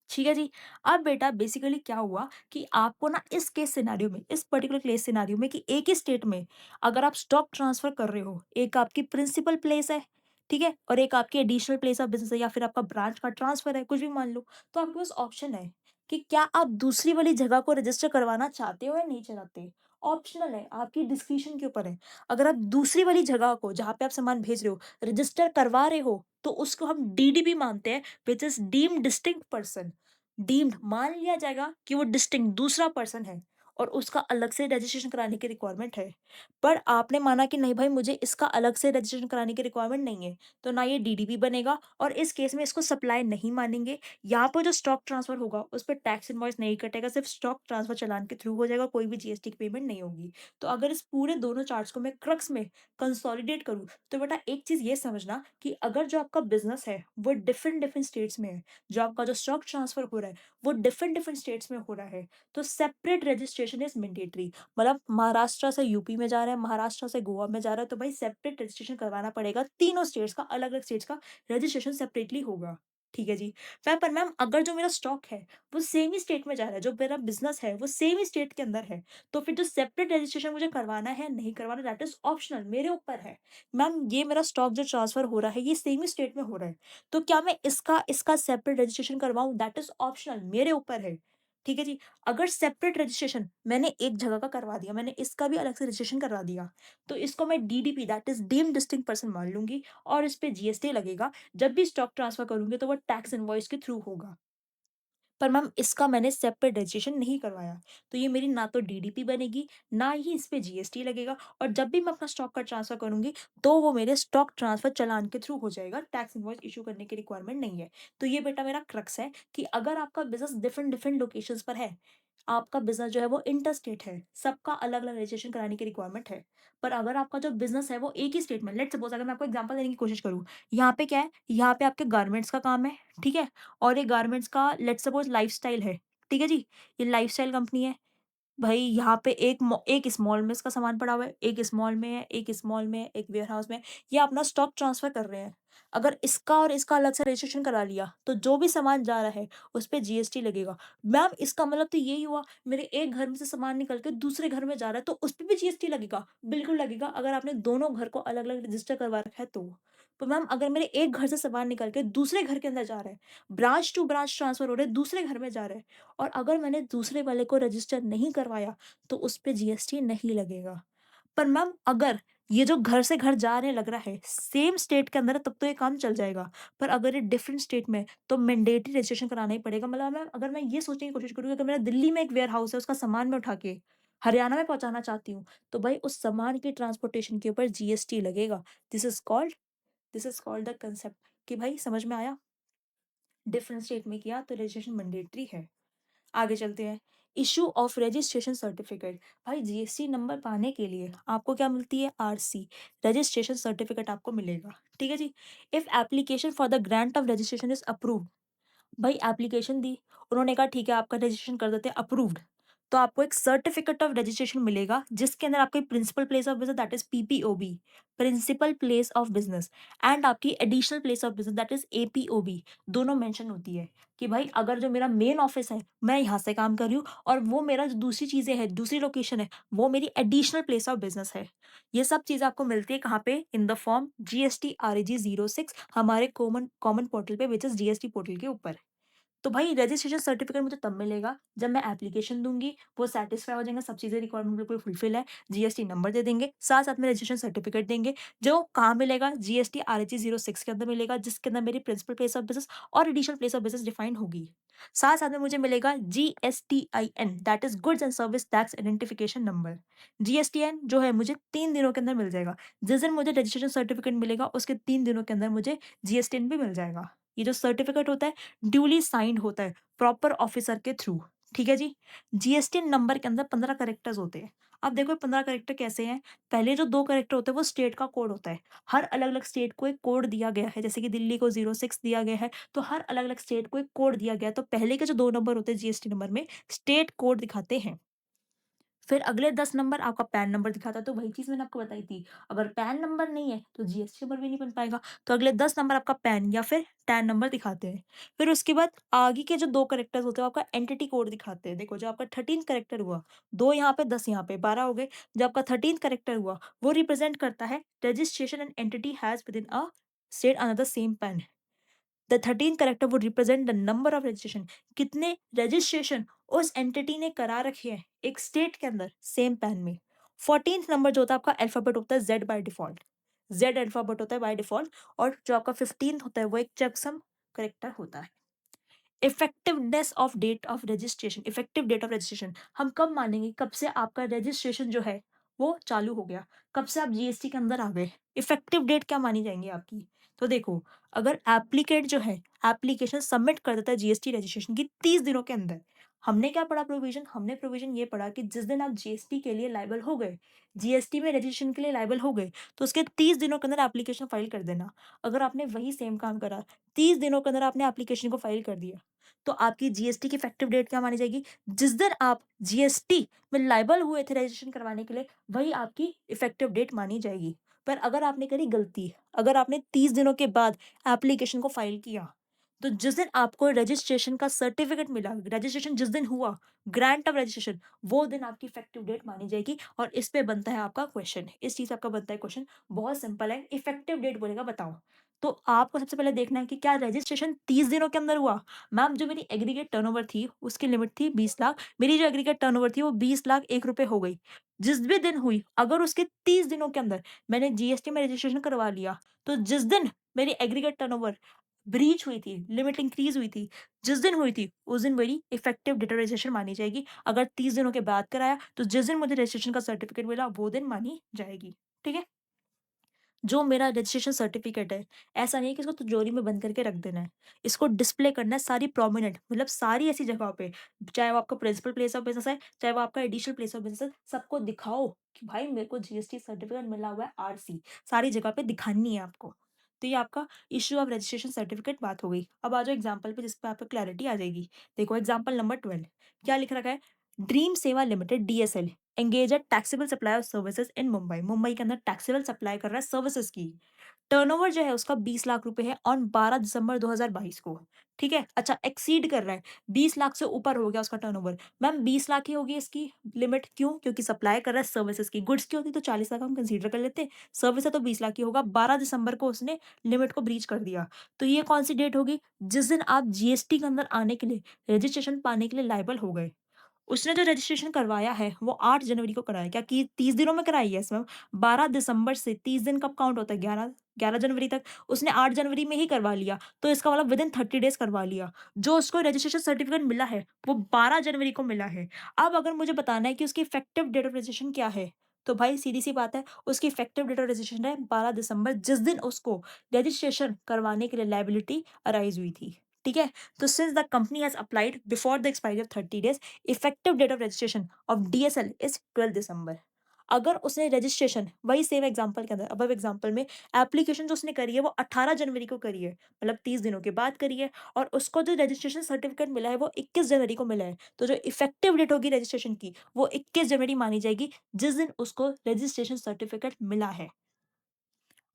ठीक है जी। अब बेटा बेसिकली क्या हुआ कि आपको ना इस केस सिनेरियो में, इस पर्टिकुलर केस सिनेरियो में, कि एक ही स्टेट में अगर आप स्टॉक ट्रांसफर कर रहे हो, एक आपकी प्रिंसिपल प्लेस है, ठीक है, और एक आपकी एडिशनल प्लेस ऑफ बिजनेस है, या फिर आपका ब्रांच का ट्रांसफर है, कुछ भी मान लो, तो आपके पास ऑप्शन है कि क्या आप दूसरी वाली जगह को रजिस्टर करवाना चाहते हो या नहीं चाहते। ऑप्शनल है, आपकी डिस्क्रिप्शन के ऊपर है। अगर आप दूसरी वाली जगह को जहाँ पे आप सामान भेज रहे हो रजिस्टर करवा रहे हो, तो उसको हम डीडीपी मानते हैं, which is deemed distinct person. Deemed मान लिया जाएगा कि वो डिस्टिंक्ट दूसरा पर्सन है और उसका अलग से रजिस्ट्रेशन कराने की रिक्वायरमेंट है। पर आपने माना कि नहीं भाई, मुझे इसका अलग से रजिस्ट्रेशन कराने की रिक्वायरमेंट नहीं है, तो ना ये डीडीपी बनेगा, और इस केस में इसको सप्लाई नहीं मानेंगे। यहाँ पर जो स्टॉक ट्रांसफर होगा उस पर टैक्स इनवॉइस नहीं कटेगा, सिर्फ स्टॉक ट्रांसफर चालान के थ्रू हो जाएगा, कोई भी जीएसटी की पेमेंट नहीं होगी। तो अगर इस पूरे दोनों चार्ट्स को मैं क्रक्स में कंसोलिडेट करूँ, तो बेटा एक चीज ये समझना कि अगर जो आपका बिजनेस है वो डिफरेंट डिफरेंट स्टेट्स में है, जो आपका जो स्टॉक ट्रांसफर हो रहा है वो डिफरेंट डिफरेंट स्टेट्स में हो रहा है, तो सेपरेट रजिस्ट्रेशन इज मैंडेटरी। मतलब महाराष्ट्र से यूपी में जा रहा है, महाराष्ट्र से गोवा में जा रहा है, तो भाई सेपरेट रजिस्ट्रेशन करवाना पड़ेगा। तीनों स्टेट्स का अलग अलग स्टेट्स का रजिस्ट्रेशन सेपरेटली होगा। ठीक है जी। पर मैम अगर जो मेरा स्टॉक है वो सेम ही स्टेट में जा रहा है, जो मेरा बिजनेस है वो सेम ही स्टेट के अंदर है, तो फिर जो सेपरेट रजिस्ट्रेशन मुझे करवाना है नहीं करवाना, दैट इज ऑप्शनल, मेरे ऊपर है। मैम ये मेरा स्टॉक जो ट्रांसफर हो रहा है ये सेम ही स्टेट में हो रहा है, तो क्या मैं इसका इसका सेपरेट रजिस्ट्रेशन करवाऊँ, दैट इज़ ऑप्शनल, मेरे ऊपर है। ठीक है जी। अगर सेपरेट रजिस्ट्रेशन मैंने एक जगह का करवा दिया, मैंने इसका भी अलग से रजिस्ट्रेशन करवा दिया, तो इसको मैं DDP that is deemed distinct person मान लूँगी और इस पे जीएसटी लगेगा। जब भी स्टॉक ट्रांसफर करूँगी तो वो टैक्स इनवॉइस के थ्रू होगा। पर मैम इसका मैंने सेपरेट रजिस्ट्रेशन नहीं करवाया, तो ये मेरी ना तो डीडीपी बनेगी, ना ही इस पे जीएसटी लगेगा, और जब भी मैं अपना स्टॉक का ट्रांसफ़र करूँगी, तो वो मेरे स्टॉक ट्रांसफ़र चालान के थ्रू हो जाएगा, टैक्स इनवॉइस इश्यू करने की रिक्वायरमेंट नहीं है। तो ये बेटा मेरा क्रक्स है कि अगर आपका बिज़नेस डिफरेंट डिफरेंट लोकेशंस पर है, आपका बिज़नेस जो है वो इंटरस्टेट है, सबका अलग-अलग रजिस्ट्रेशन कराने की रिक्वायरमेंट है। पर अगर आपका जो बिज़नेस है वो एक ही स्टेट में, लेट्स सपोज़ अगर मैं आपको एग्ज़ाम्पल देने की कोशिश करूँ, यहाँ पे क्या है, यहाँ पे आपके गारमेंट्स का काम है, ठीक है? और ये गारमेंट्स का लेट्स सपोज़ लाइफ़स्टाइल है, ठीक है जी? ये लाइफ़स्टाइल कंपनी है। भई यहाँ पे एक स्मॉल में इसका सामान पड़ा हुआ है, एक स्मॉल में है, एक स्मॉल में है, एक वेयरहाउस में है। ये अपना स्टॉक ट्रांसफ़र कर रहे हैं। अगर इसका और इसका अलग से रजिस्ट्रेशन करा लिया, तो जो भी सामान जा रहा है, उस पे जीएसटी लगेगा। मैम इसका मतलब तो यही हुआ, मेरे एक घर में से सामान निकल के दूसरे घर में जा रहा है, तो उस पे भी जीएसटी लगेगा? बिल्कुल लगेगा, अगर आपने दोनों घर को अलग-अलग रजिस्टर करवा रखा है तो। पर मैम अगर मेरे एक घर से सामान निकल के दूसरे घर के अंदर जा रहा है, ब्रांच टू ब्रांच ट्रांसफ़र हो रहा है, दूसरे घर में जा रहा है और अगर मैंने दूसरे वाले को रजिस्टर नहीं करवाया, तो उस पे जीएसटी नहीं लगेगा। पर मैम अगर ये जो घर से घर जाने लग रहा है, सेम स्टेट के अंदर है तब तो ये काम चल जाएगा। पर अगर ये डिफरेंट स्टेट में है, तो मैंडेटरी रजिस्ट्रेशन कराना ही पड़ेगा। मतलब मैम अगर मैं ये सोचने की कोशिश करूँ कि अगर मेरा दिल्ली में एक वेयरहाउस है, उसका सामान मैं उठा के हरियाणा में पहुँचाना चाहती हूँ, तो भाई उस सामान की ट्रांसपोर्टेशन के ऊपर जीएसटी लगेगा। This is called this is called the concept कि भाई समझ में आया? डिफरेंट स्टेट में किया तो रजिस्ट्रेशन मैंडेटरी है। आगे चलते हैं। Issue of registration certificate. भाई जीएसटी नंबर पाने के लिए आपको क्या मिलती है? आरसी, रजिस्ट्रेशन सर्टिफिकेट आपको मिलेगा। ठीक है जी। If application for the grant of registration is approved, भाई एप्लीकेशन दी, उन्होंने कहा ठीक है आपका रजिस्ट्रेशन कर देते हैं, अप्रूव्ड। तो आपको एक सर्टिफिकेट ऑफ रजिस्ट्रेशन मिलेगा जिसके अंदर आपकी principal place of business that is PPOB, principal place of business and आपकी additional place of business that is APOB, दोनों मेंशन होती है कि भाई अगर जो मेरा मेन ऑफिस है, मैं यहाँ से काम कर रही हूँ और वो मेरा जो दूसरी चीज़ें हैं, दूसरी लोकेशन है, वो मेरी एडिशनल प्लेस ऑफ बिज़नेस है। ये सब चीज़ें आपको मिलती है कहाँ पे? इन द फॉर्म जीएसटी आरएजी 06 हमारे कॉमन कॉमन पोर्टल पे व्हिच इज़ जीएसटी पोर्टल के ऊपर। तो भाई रजिस्ट्रेशन सर्टिफिकेट मुझे तब मिलेगा जब मैं एप्लीकेशन दूँगी, वो सैटिस्फाई हो जाएँगे, सब चीज़ें रिक्वायरमेंट बिल्कुल फुलफिल है, जीएसटी नंबर दे देंगे, साथ-साथ में रजिस्ट्रेशन सर्टिफिकेट देंगे, जो कहाँ मिलेगा? जीएसटी आरएजी 06 के अंदर मिलेगा, जिसके अंदर मेरी प्रिंसिपल प्लेस ऑफ बिज़नेस और additional place of business define होगी। साथ-साथ में मुझे मिलेगा GSTIN that is goods and service tax identification number. GSTN जो है मुझे 3 दिनों के अंदर मिल जाएगा। जिस दिन मुझे रजिस्ट्रेशन सर्टिफिकेट मिलेगा, उसके 3 दिनों के अंदर मुझे जीएसटीएन भी मिल जाएगा। ये जो सर्टिफिकेट होता है ड्यूली साइंड होता है प्रॉपर ऑफिसर के थ्रू। ठीक है जी। जीएसटी नंबर के अंदर 15 कैरेक्टर्स होते हैं। अब देखो ये 15 कैरेक्टर कैसे हैं? पहले जो 2 कैरेक्टर होते हैं वो स्टेट का कोड होता है। हर अलग-अलग स्टेट को एक कोड दिया गया है, जैसे कि दिल्ली को 06 दिया गया है, तो हर अलग-अलग स्टेट को एक कोड दिया गया है। तो पहले के जो 2 नंबर होते हैं जीएसटी नंबर में स्टेट कोड दिखाते हैं। फिर अगले 10 नंबर आपका पैन नंबर दिखाता है, तो वही चीज़ मैंने आपको बताई थी। अगर पैन नंबर नहीं है, तो जीएसटी नंबर भी नहीं बन पाएगा। तो अगले 10 नंबर आपका पैन या फिर टैन नंबर दिखाते हैं। फिर उसके बाद आगे के जो 2 कैरेक्टर्स होते हैं, वो आपका एंटिटी कोड दिखाते हैं। देखो, जो आपका 13 कैरेक्टर हुआ, 2 यहाँ पे, 10 यहाँ पे, 12 हो गए। जो आपका 13 कैरेक्टर हुआ, वो रिप्रेज़ेंट करता है registration and entity has within a state under the same pan. The 13 character would represent the number of registration, कितने रजिस्ट्रेशन उस एंटिटी ने करा रखे हैं एक स्टेट के अंदर सेम पैन में। 14th नंबर जो होता है आपका अल्फाबेट होता है Z by default, Z alphabet होता है बाय डिफॉल्ट। और जो आपका 15th होता है वो एक चेकसम करेक्टर होता है। Effectiveness of date of registration, effective date of registration हम कब मानेंगे? कब से आपका रजिस्ट्रेशन जो है वो चालू हो गया, कब से आप जीएसटी के अंदर आ गए। इफेक्टिव डेट क्या मानी जाएंगी आपकी? तो देखो, अगर एप्लीकेंट जो है एप्लीकेशन सबमिट कर देता है जीएसटी रजिस्ट्रेशन की 30 दिनों के अंदर, हमने क्या पढ़ा प्रोविजन? हमने प्रोविजन ये पढ़ा कि जिस दिन आप जीएसटी के लिए लायबल हो गए, जीएसटी में रजिस्ट्रेशन के लिए लायबल हो गए, तो उसके 30 दिनों के अंदर एप्लीकेशन फाइल कर देना। अगर आपने वही सेम काम करा, 30 दिनों के अंदर आपने एप्लीकेशन को फाइल कर दिया, तो आपकी जीएसटी की इफेक्टिव डेट क्या मानी जाएगी? जिस दिन आप जीएसटी में लायबल हुए थे रजिस्ट्रेशन करवाने के लिए, वही आपकी इफेक्टिव डेट मानी जाएगी। पर अगर आपने करी गलती, अगर आपने 30 दिनों के बाद एप्लीकेशन को फाइल किया, तो जिस दिन आपको रजिस्ट्रेशन का सर्टिफिकेट मिला, रजिस्ट्रेशन जिस दिन हुआ, ग्रांट ऑफ रजिस्ट्रेशन, वो दिन आपकी इफेक्टिव डेट मानी जाएगी। और इस पे बनता है आपका क्वेश्चन, इस चीज़ से आपका बनता है क्वेश्चन। बहुत सिंपल है, इफेक्टिव डेट बोलेगा बताओ। तो आपको सबसे पहले देखना है कि क्या रजिस्ट्रेशन 30 दिनों के अंदर हुआ? मैम जो मेरी एग्रीगेट टर्नओवर थी, उसकी लिमिट थी 20 लाख। मेरी जो एग्रीगेट टर्नओवर थी वो 20 लाख 1 रुपए हो गई। जिस भी दिन हुई, अगर उसके 30 दिनों के अंदर मैंने जीएसटी में रजिस्ट्रेशन करवा लिया, तो जिस दिन मेरी एग्रीगेट टर्नओवर ब्रीच हुई थी, लिमिट इंक्रीज़ हुई थी, जिस दिन हुई थी, उस दिन मेरी इफेक्टिव डेट ऑफ रजिस्ट्रेशन मानी जाएगी। अगर 30 दिनों के बाद कराया, तो जिस दिन मुझे रजिस्ट्रेशन का सर्टिफिकेट मिला, वो दिन मानी जाएगी। ठीक है? जो मेरा रजिस्ट्रेशन सर्टिफिकेट है, ऐसा नहीं है कि इसको तिजोरी में बंद करके रख देना है। इसको डिस्प्ले करना है सारी प्रोमिनेंट, मतलब सारी ऐसी जगहों पे, चाहे वो आपका प्रिंसिपल प्लेस ऑफ बिज़नेस है, चाहे वो आपका एडिशनल प्लेस ऑफ बिज़नेस है, सबको दिखाओ कि भाई मेरे को जीएसटी सर्टिफिकेट मिला हुआ है आरसी, सारी जगह पे दिखानी है आपको। तो ये आपका इश्यू ऑफ रजिस्ट्रेशन सर्टिफिकेट बात हो गई। अब आ जाओ एग्ज़ाम्पल पे जिस पे आपको क्लैरिटी आ जाएगी। देखो एग्ज़ाम्पल नंबर 12 क्या लिख रखा है? Dream Seva limited DSL engage at taxable supply of services in Mumbai. Mumbai के अंदर टैक्सेबल सप्लाई कर रहा है सर्विसेज की। टर्नओवर जो है उसका 20 लाख रुपए है ऑन 12 दिसंबर 2022 को, ठीक है? अच्छा एक्सीड कर रहा है, 20 लाख से ऊपर हो गया उसका टर्नओवर। मैम 20 लाख ही होगी इसकी लिमिट, क्यों? क्योंकि सप्लाई कर रहा है सर्विसेज़ की, गुड्स की होती तो 40 लाख हम कंसीडर कर लेते, सर्विस है तो 20 लाख ही होगा। 12 दिसंबर को उसने लिमिट को ब्रीच कर दिया। तो ये कौन-सी डेट होगी? जिस दिन आप जीएसटी के अंदर आने के लिए, रजिस्ट्रेशन पाने के लिए लायबल हो गए। उसने जो रजिस्ट्रेशन करवाया है वो 8 जनवरी को कराया। क्या कि 30 दिनों में कराई है इसमें? 12 दिसंबर से 30 दिन कब काउंट होता है? 11 जनवरी तक। उसने 8 जनवरी में ही करवा लिया, तो इसका मतलब विदिन 30 डेज़ करवा लिया। जो उसको रजिस्ट्रेशन सर्टिफिकेट मिला है, वो 12 जनवरी को मिला है। अब अगर मुझे बताना है कि उसकी इफेक्टिव डेट ऑफ रजिस्ट्रेशन क्या है, तो भाई सीधी-सी बात है, उसकी इफेक्टिव डेट ऑफ रजिस्ट्रेशन है 12 दिसंबर, जिस दिन उसको रजिस्ट्रेशन करवाने के लिए लायबिलिटी अराइज़ हुई थी। ठीक है? तो since the company has applied before the expiry of 30 days, effective date of registration of DSL is 12 December. अगर उसने रजिस्ट्रेशन वही सेम एग्जांपल के अंदर अबव एग्जांपल में एप्लीकेशन जो उसने करी है वो 18 जनवरी को करी है, मतलब 30 दिनों के बाद करी है, और उसको जो रजिस्ट्रेशन सर्टिफिकेट मिला है वो 21 जनवरी को मिला है। तो जो इफेक्टिव डेट होगी रजिस्ट्रेशन की वो 21 जनवरी मानी जाएगी, जिस दिन उसको रजिस्ट्रेशन सर्टिफिकेट मिला है।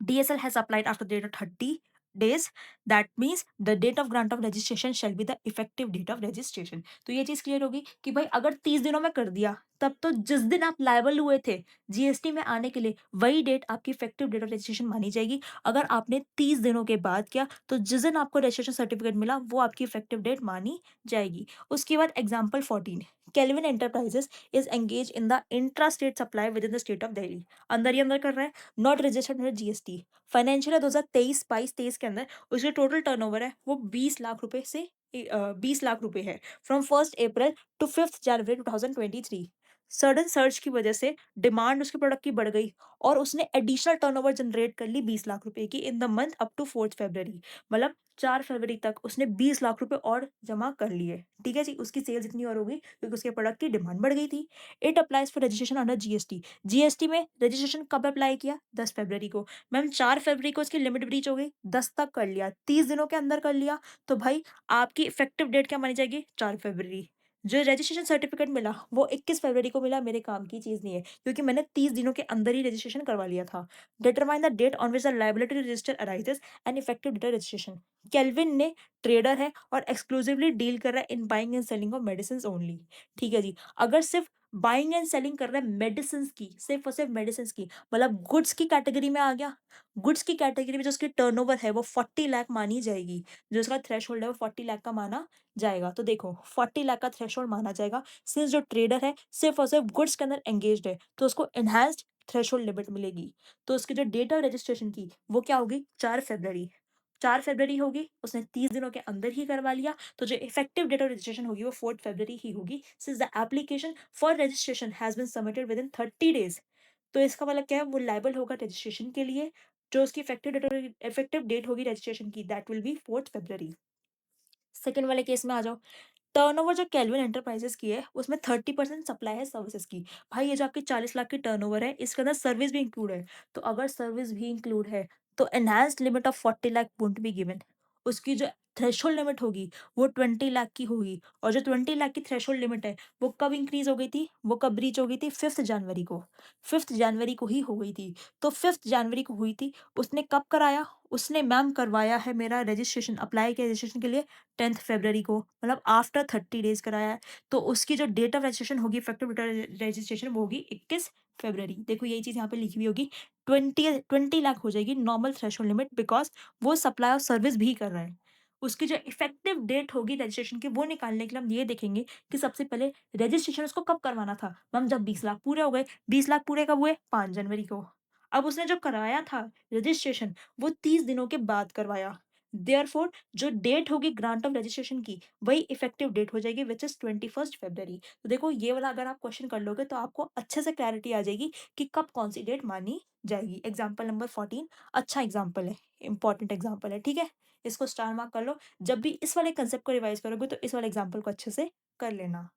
DSL has applied after the date of 30 days. That means the date of grant of registration shall be the effective date of registration. तो ये चीज़ क्लियर होगी कि भाई अगर 30 दिनों में कर दिया, तब तो जिस दिन आप लायबल हुए थे जीएसटी में आने के लिए, वही डेट आपकी इफेक्टिव डेट ऑफ रजिस्ट्रेशन मानी जाएगी। अगर आपने 30 दिनों के बाद किया, तो जिस दिन आपको रजिस्ट्रेशन सर्टिफिकेट मिला, वो आपकी इफेक्टिव डेट मानी जाएगी। उसके बाद example 14, Kelvin Enterprises is engaged in the intra-state supply within the state of Delhi. अंदर ही अंदर कर रहा है, not registered under GST. Financial year 2023-22-23 के अंदर उसके टोटल टर्नओवर है वो 20 लाख रुपए से 20 लाख रुपए है from 1 April to 5 January 2023। Sudden search की वजह से डिमांड उसके प्रोडक्ट की बढ़ गई और उसने एडिशनल टर्नओवर जनरेट कर ली 20 लाख रुपए की in the month up to 4 February, मतलब 4 फरवरी तक उसने 20 लाख रुपए और जमा कर लिए। ठीक है जी, उसकी सेल्स इतनी और हो गई क्योंकि उसके प्रोडक्ट की डिमांड बढ़ गई थी। It applies for registration under GST. GST में रजिस्ट्रेशन कब अप्लाई किया? 10 फरवरी को। मैम 4 फरवरी को इसकी लिमिट ब्रीच हो गई, 10 तक कर लिया, 30 दिनों के अंदर कर लिया, तो भाई आपकी इफेक्टिव डेट क्या मानी जाएगी? 4 फरवरी। जो रजिस्ट्रेशन सर्टिफिकेट मिला वो 21 फरवरी को मिला, मेरे काम की चीज़ नहीं है क्योंकि मैंने 30 दिनों के अंदर ही रजिस्ट्रेशन करवा लिया था। Determine the date on which the liability register arises and effective date registration. Kelvin ने ट्रेडर है और एक्सक्लूसिवली डील कर रहा है in buying and selling of medicine only. ठीक है जी, अगर सिर्फ बाइंग एंड सेलिंग कर रहा है मेडिसिन की, सिर्फ और सिर्फ मेडिसिन की, मतलब गुड्स की कैटेगरी में आ गया। गुड्स की कैटेगरी में जो उसकी टर्नओवर है वो 40 लाख मानी जाएगी, जो उसका थ्रेशोल्ड है वो 40 लाख का माना जाएगा। तो देखो 40 लाख का थ्रेशोल्ड माना जाएगा, सिंस जो ट्रेडर है सिर्फ और सिर्फ गुड्स के अंदर एंगेज्ड है, तो उसको एनहांस्ड थ्रेशोल्ड लिमिट मिलेगी। तो उसकी जो डेट ऑफ रजिस्ट्रेशन की वो क्या होगी? 4 फरवरी। 4 फरवरी होगी, उसने 30 दिनों के अंदर ही करवा लिया, तो जो इफेक्टिव डेट ऑफ रजिस्ट्रेशन होगी वो 4 फरवरी ही होगी, since the application for registration has been submitted within 30 days. तो इसका मतलब क्या है? वो लायबल होगा रजिस्ट्रेशन के लिए, जो उसकी इफेक्टिव डेट होगी रजिस्ट्रेशन की, that will be 4 February. Second वाले केस में आ जाओ। टर्नओवर जो केल्विन एंटरप्राइजेज़ की है, उसमें 30% सप्लाई है सर्विसेज़ की। भाई ये जो आपकी 40 लाख की टर्नओवर है, इसके अंदर सर्विस भी इंक्लूड है। तो अगर सर्विस भी इंक्लूड है, तो enhanced limit of 40 lakh won't be given. उसकी जो थ्रेशोल्ड लिमिट होगी, वो 20 लाख की होगी, और जो 20 लाख की थ्रेशोल्ड लिमिट है, वो कब इंक्रीज़ हो गई थी? वो कब ब्रीच हो गई थी? 5th जनवरी को। 5th जनवरी को ही हो गई थी। तो 5th जनवरी को हुई थी, उसने कब कराया? उसने मैम करवाया है मेरा रजिस्ट्रेशन, अप्लाई किया रजिस्ट्रेशन के लिए 10th फरवरी को, मतलब आफ्टर 30 डेज़ कराया है। तो उसकी जो डेट ऑफ रजिस्ट्रेशन होगी, इफेक्टिव डेट रजिस्ट्रेशन, वो होगी 21 फरवरी। देखो यही चीज़ यहाँ पे लिखी हुई होगी, 20 लाख हो जाएगी नॉर्मल थ्रेशोल्ड लिमिट, बिकॉज़ वो सप्लाई और सर्विस भी कर रहा है। उसकी जो इफेक्टिव डेट होगी रजिस्ट्रेशन की, वो निकालने के लिए हम ये देखेंगे कि सबसे पहले रजिस्ट्रेशन उसको कब करवाना था? मैम जब 20 लाख पूरे हो गए। 20 लाख पूरे कब हुए? 5 जनवरी को। अब उसने जो कराया था रजिस्ट्रेशन, वो 30 दिनों के बाद करवाया। देयरफॉर जो डेट होगी ग्रांट ऑफ रजिस्ट्रेशन की, वही इफेक्टिव डेट हो जाएगी, व्हिच इज़ 21st फरवरी। तो देखो ये वाला अगर आप क्वेश्चन कर लोगे तो आपको अच्छे से क्लैरिटी आ जाएगी कि कब कौन-सी डेट मानी जाएगी। एग्जांपल नंबर 14 अच्छा एग्जांपल है, इम्पोर्टेंट एग्जांपल है, ठीक है? इसको स्टार मार्क कर लो। जब भी इस वाले कांसेप्ट को रिवाइज़ करोगे तो इस वाले एग्जांपल को अच्छे से कर लेना।